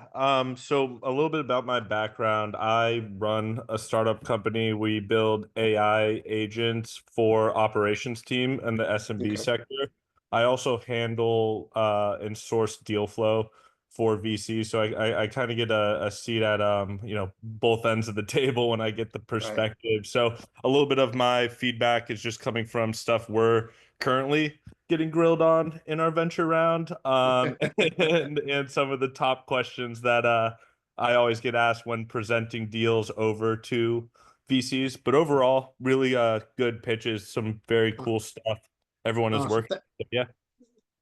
So a little bit about my background. I run a startup company. We build AI agents for operations team in the SMB sector. I also handle and source deal flow for VC. So I kind of get a seat at both ends of the table when I get the perspective. So a little bit of my feedback is just coming from stuff we're currently getting grilled on in our venture round, and some of the top questions that I always get asked when presenting deals over to VCs. But overall, really good pitches, some very cool stuff. Everyone is working. Yeah.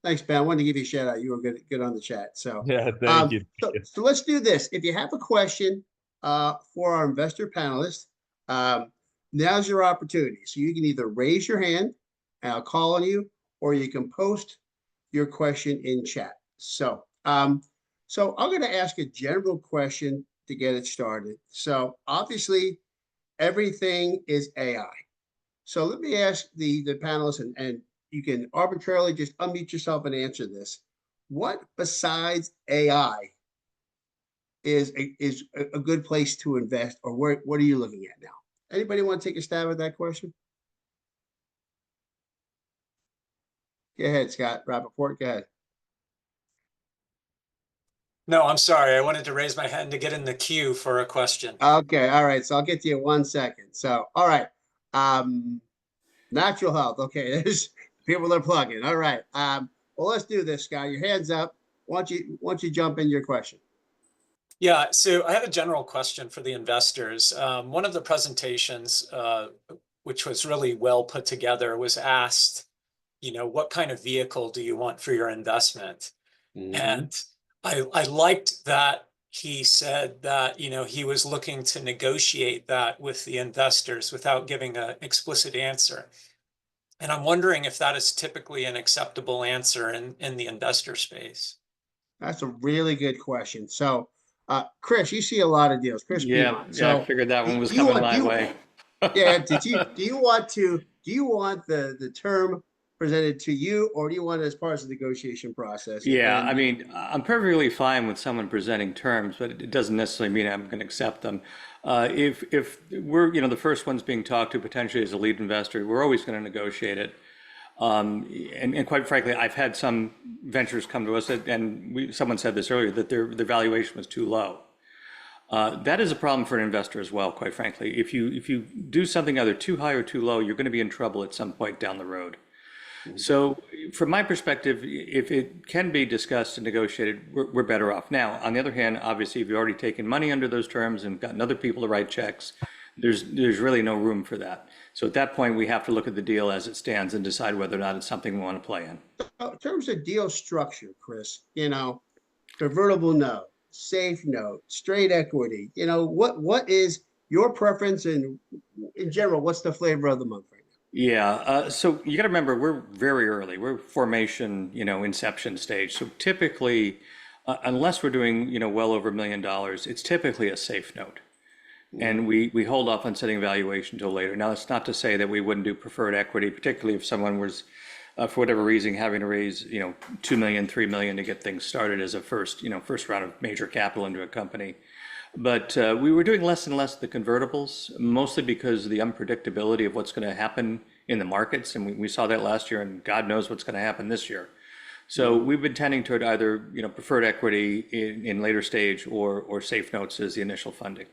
Thanks, Ben. I wanted to give you a shout out. You were good on the chat. So yeah, thank you. So let's do this. If you have a question for our investor panelists, now's your opportunity. So you can either raise your hand and I'll call on you, or you can post your question in chat. So I'm going to ask a general question to get it started. So obviously, everything is AI. So let me ask the panelists, and you can arbitrarily just unmute yourself and answer this. What besides AI is a good place to invest, or what are you looking at now? Anybody want to take a stab at that question? Go ahead, Scott Rappaport. Go ahead. No, I'm sorry. I wanted to raise my hand to get in the queue for a question. Okay. All right. So I'll get to you in 1 second. So, all right. Natural health. Okay. There's people that are plugging. All right. Well, let's do this, Scott. Your hand's up. Why don't you jump in your question? Yeah. So I have a general question for the investors. One of the presentations, which was really well put together, was asked, what kind of vehicle do you want for your investment? And I liked that he said that, he was looking to negotiate that with the investors without giving an explicit answer. And I'm wondering if that is typically an acceptable answer in the investor space. That's a really good question. So, Chris, you see a lot of deals. Chris, yeah, so I figured that one was coming my way. Yeah. Do you want the term presented to you, or do you want it as part of the negotiation process? Yeah, I mean, I'm perfectly fine with someone presenting terms, but it doesn't necessarily mean I'm going to accept them. If we're, the first ones being talked to potentially as a lead investor, we're always going to negotiate it. And quite frankly, I've had some ventures come to us and someone said this earlier, that their valuation was too low. That is a problem for an investor as well, quite frankly. If you do something either too high or too low, you're going to be in trouble at some point down the road. So from my perspective, if it can be discussed and negotiated, we're better off. Now, on the other hand, obviously, if you've already taken money under those terms and gotten other people to write checks, there's really no room for that. So at that point, we have to look at the deal as it stands and decide whether or not it's something we want to play in. In terms of deal structure, Chris, convertible note, safe note, straight equity, what is your preference, and in general, what's the flavor of the month right now? Yeah, so you got to remember, we're very early. We're formation, inception stage. So typically, unless we're doing, well over $1 million, it's typically a safe note. And we hold off on setting valuation until later. Now, that's not to say that we wouldn't do preferred equity, particularly if someone was, for whatever reason, having to raise, $2 million, $3 million to get things started as a first round of major capital into a company. But we were doing less and less of the convertibles, mostly because of the unpredictability of what's going to happen in the markets. And we saw that last year, and God knows what's going to happen this year. So we've been tending toward either preferred equity in later stage or safe notes as the initial funding.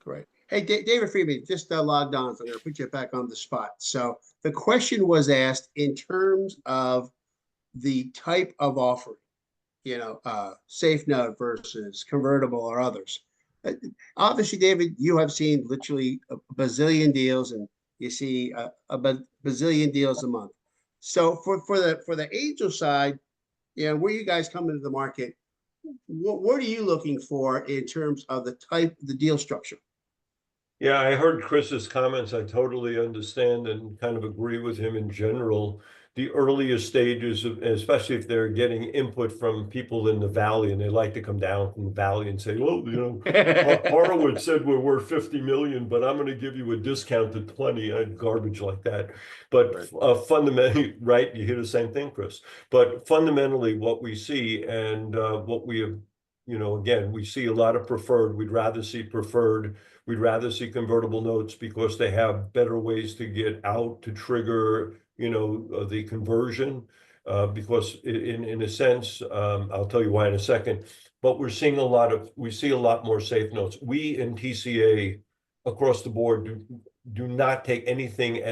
Great. Hey, David Friedman, just logged on, so I'm going to put you back on the spot. So the question was asked in terms of the type of offering, safe note versus convertible or others. Obviously, David, you have seen literally a bazillion deals, and you see a bazillion deals a month. So for the angel side, where you guys come into the market, what are you looking for in terms of the deal structure? Yeah, I heard Chris's comments. I totally understand and kind of agree with him in general. The earlier stages, especially if they're getting input from people in the valley, and they like to come down from the valley and say, well, Horowitz said we're worth 50 million, but I'm going to give you a discount to 20, garbage like that. But fundamentally, right, you hear the same thing, Chris. But fundamentally, what we see and what we have, again, we see a lot of preferred. We'd rather see preferred. We'd rather see convertible notes because they have better ways to get out to trigger, the conversion. Because in a sense, I'll tell you why in a second, but we see a lot more safe notes. We in TCA across the board do not take anything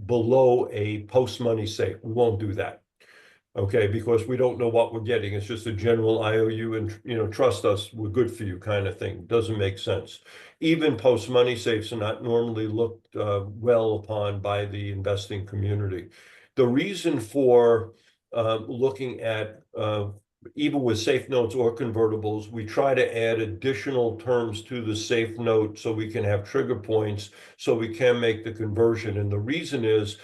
below a post-money safe. We won't do that. Okay, because we don't know what we're getting. It's just a general IOU and, trust us, we're good for you kind of thing. Doesn't make sense. Even post-money safes are not normally looked well upon by the investing community. The reason for looking at, even with safe notes or convertibles, we try to add additional terms to the safe note so we can have trigger points so we can make the conversion. And the reason is,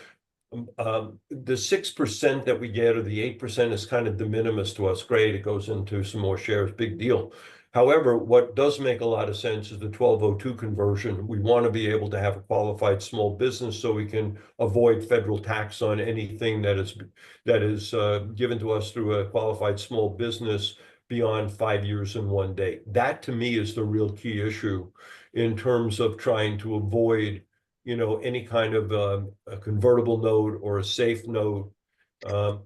the 6% that we get or the 8% is kind of de minimis to us. Great, it goes into some more shares, big deal. However, what does make a lot of sense is the 1202 conversion. We want to be able to have a qualified small business so we can avoid federal tax on anything that is given to us through a qualified small business beyond 5 years and 1 day. That to me is the real key issue in terms of trying to avoid any kind of a convertible note or a safe note.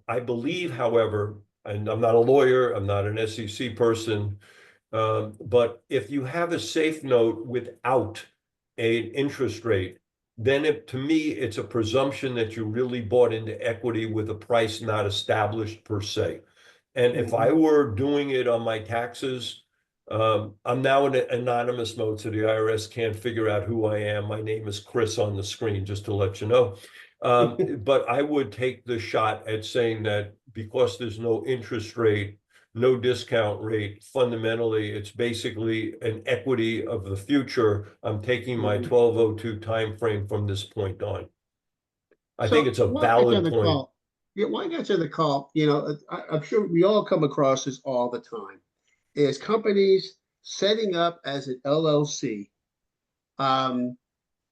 I believe, however, and I'm not a lawyer, I'm not an SEC person, but if you have a safe note without an interest rate, then to me, it's a presumption that you really bought into equity with a price not established per se. And if I were doing it on my taxes, I'm now in anonymous mode, so the IRS can't figure out who I am. My name is Chris on the screen, just to let you know. But I would take the shot at saying that because there's no interest rate, no discount rate, fundamentally, it's basically an equity of the future. I'm taking my 1202 timeframe from this point on. I think it's a valid point. Yeah, why I got to the call, I'm sure we all come across this all the time. Is companies setting up as an LLC, and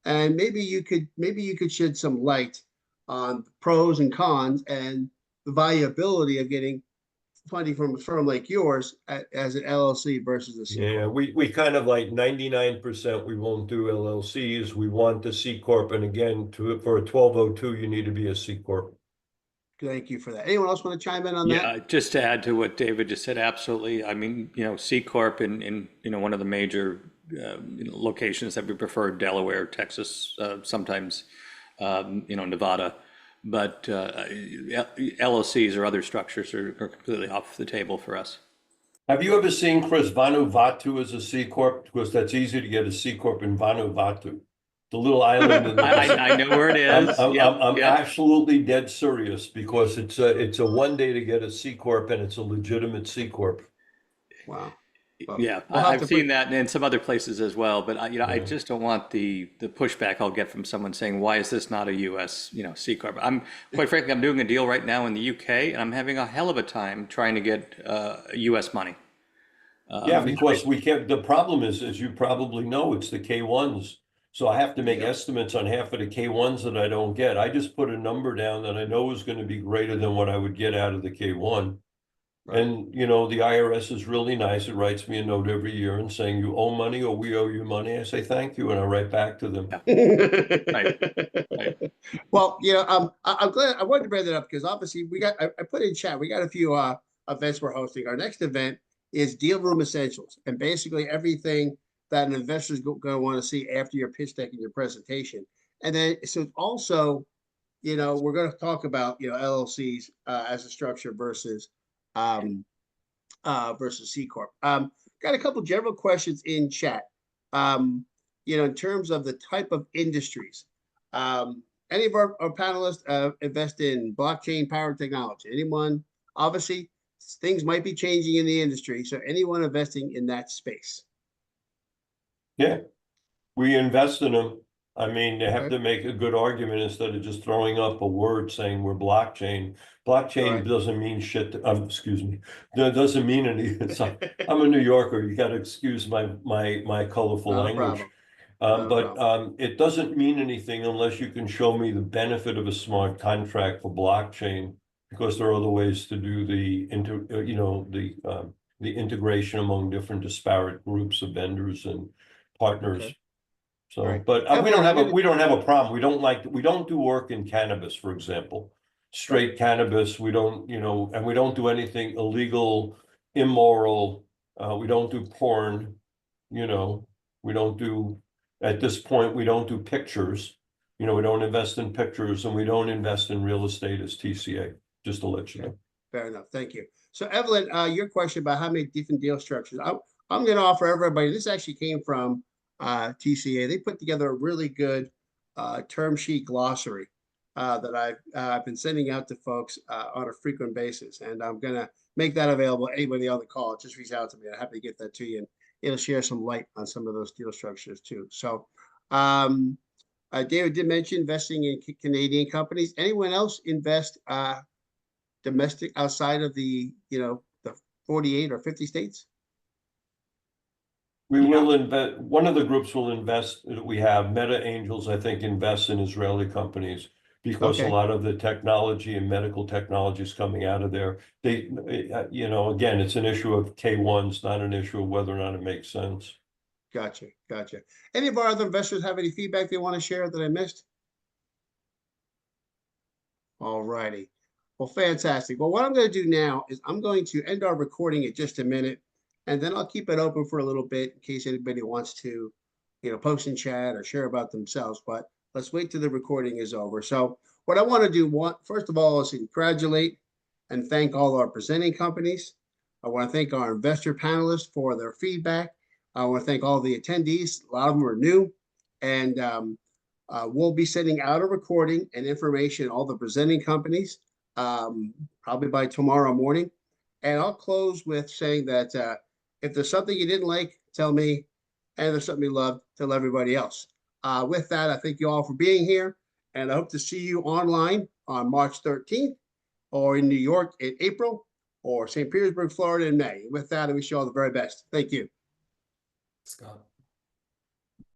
maybe you could shed some light on the pros and cons and the viability of getting funding from a firm like yours as an LLC versus a C Corp. Yeah, we kind of like 99%. We won't do LLCs. We want the C Corp, and again, for a 1202, you need to be a C Corp. Thank you for that. Anyone else want to chime in on that? Yeah, just to add to what David just said, absolutely. I mean, C Corp in one of the major locations that we prefer, Delaware, Texas, sometimes, Nevada. But LLCs or other structures are completely off the table for us. Have you ever seen, Chris, Vanuatu as a C Corp? Because that's easy to get a C Corp in Vanuatu. The little island in the I know where it is. I'm absolutely dead serious because it's a 1 day to get a C Corp and it's a legitimate C Corp. Wow. Well, yeah, I've seen that in some other places as well, but I just don't want the pushback I'll get from someone saying, why is this not a US, C Corp? Quite frankly, I'm doing a deal right now in the UK and I'm having a hell of a time trying to get US money. Yeah, because we can't, the problem is, as you probably know, it's the K1s. So I have to make estimates on half of the K1s that I don't get. I just put a number down that I know is going to be greater than what I would get out of the K1. Right. And, the IRS is really nice. It writes me a note every year and saying, you owe money or we owe you money. I say, thank you. And I write back to them. Right. Well, I'm glad I wanted to bring that up because obviously I put in chat, we got a few events we're hosting. Our next event is Deal Room Essentials, and basically everything that an investor is going to want to see after your pitch deck and your presentation. And then, so also, we're going to talk about, LLCs as a structure versus C Corp. Got a couple general questions in chat. In terms of the type of industries, any of our panelists invest in blockchain powered technology? Anyone? Obviously, things might be changing in the industry. So anyone investing in that space? Yeah, we invest in them. I mean, they have Okay. to make a good argument instead of just throwing up a word saying we're blockchain. Blockchain Right. doesn't mean shit. Excuse me. That doesn't mean anything. I'm a New Yorker. You got to excuse my colorful Not a language. problem. Not a problem. It doesn't mean anything unless you can show me the benefit of a smart contract for blockchain, because there are other ways to do the integration among different disparate groups of vendors and partners. Okay. So, All right. but we Evelyn, don't have a problem. We don't do work in cannabis, for example. Straight cannabis, we don't, and we don't do anything illegal, immoral. We don't do porn, we don't do, at this point, we don't do pictures. We don't invest in pictures, and we don't invest in real estate as TCA, just to let you know. Fair enough. Thank you. So Evelyn, your question about how many different deal structures. I'm going to offer everybody, this actually came from TCA. They put together a really good term sheet glossary that I've been sending out to folks on a frequent basis. And I'm going to make that available. Anybody on the call, just reach out to me. I'm happy to get that to you. And it'll share some light on some of those deal structures too. So David did mention investing in Canadian companies. Anyone else invest domestic outside of the 48 or 50 states? We will invest, one of the groups will invest, we have Meta Angels, I think, invest in Israeli companies because Okay. a lot of the technology and medical technology is coming out of there. They, again, it's an issue of K1s, not an issue of whether or not it makes sense. Gotcha. Any of our other investors have any feedback they want to share that I missed? All righty. Well, fantastic. Well, what I'm going to do now is I'm going to end our recording in just a minute, and then I'll keep it open for a little bit in case anybody wants to, post in chat or share about themselves. But let's wait till the recording is over. So what I want to do, first of all, is congratulate and thank all our presenting companies. I want to thank our investor panelists for their feedback. I want to thank all the attendees. A lot of them are new. And we'll be sending out a recording and information, all the presenting companies, probably by tomorrow morning. And I'll close with saying that if there's something you didn't like, tell me. And if there's something you loved, tell everybody else. With that, I thank you all for being here. And I hope to see you online on March 13th, or in New York in April, or St. Petersburg, Florida in May. With that, I wish you all the very best. Thank you. Scott.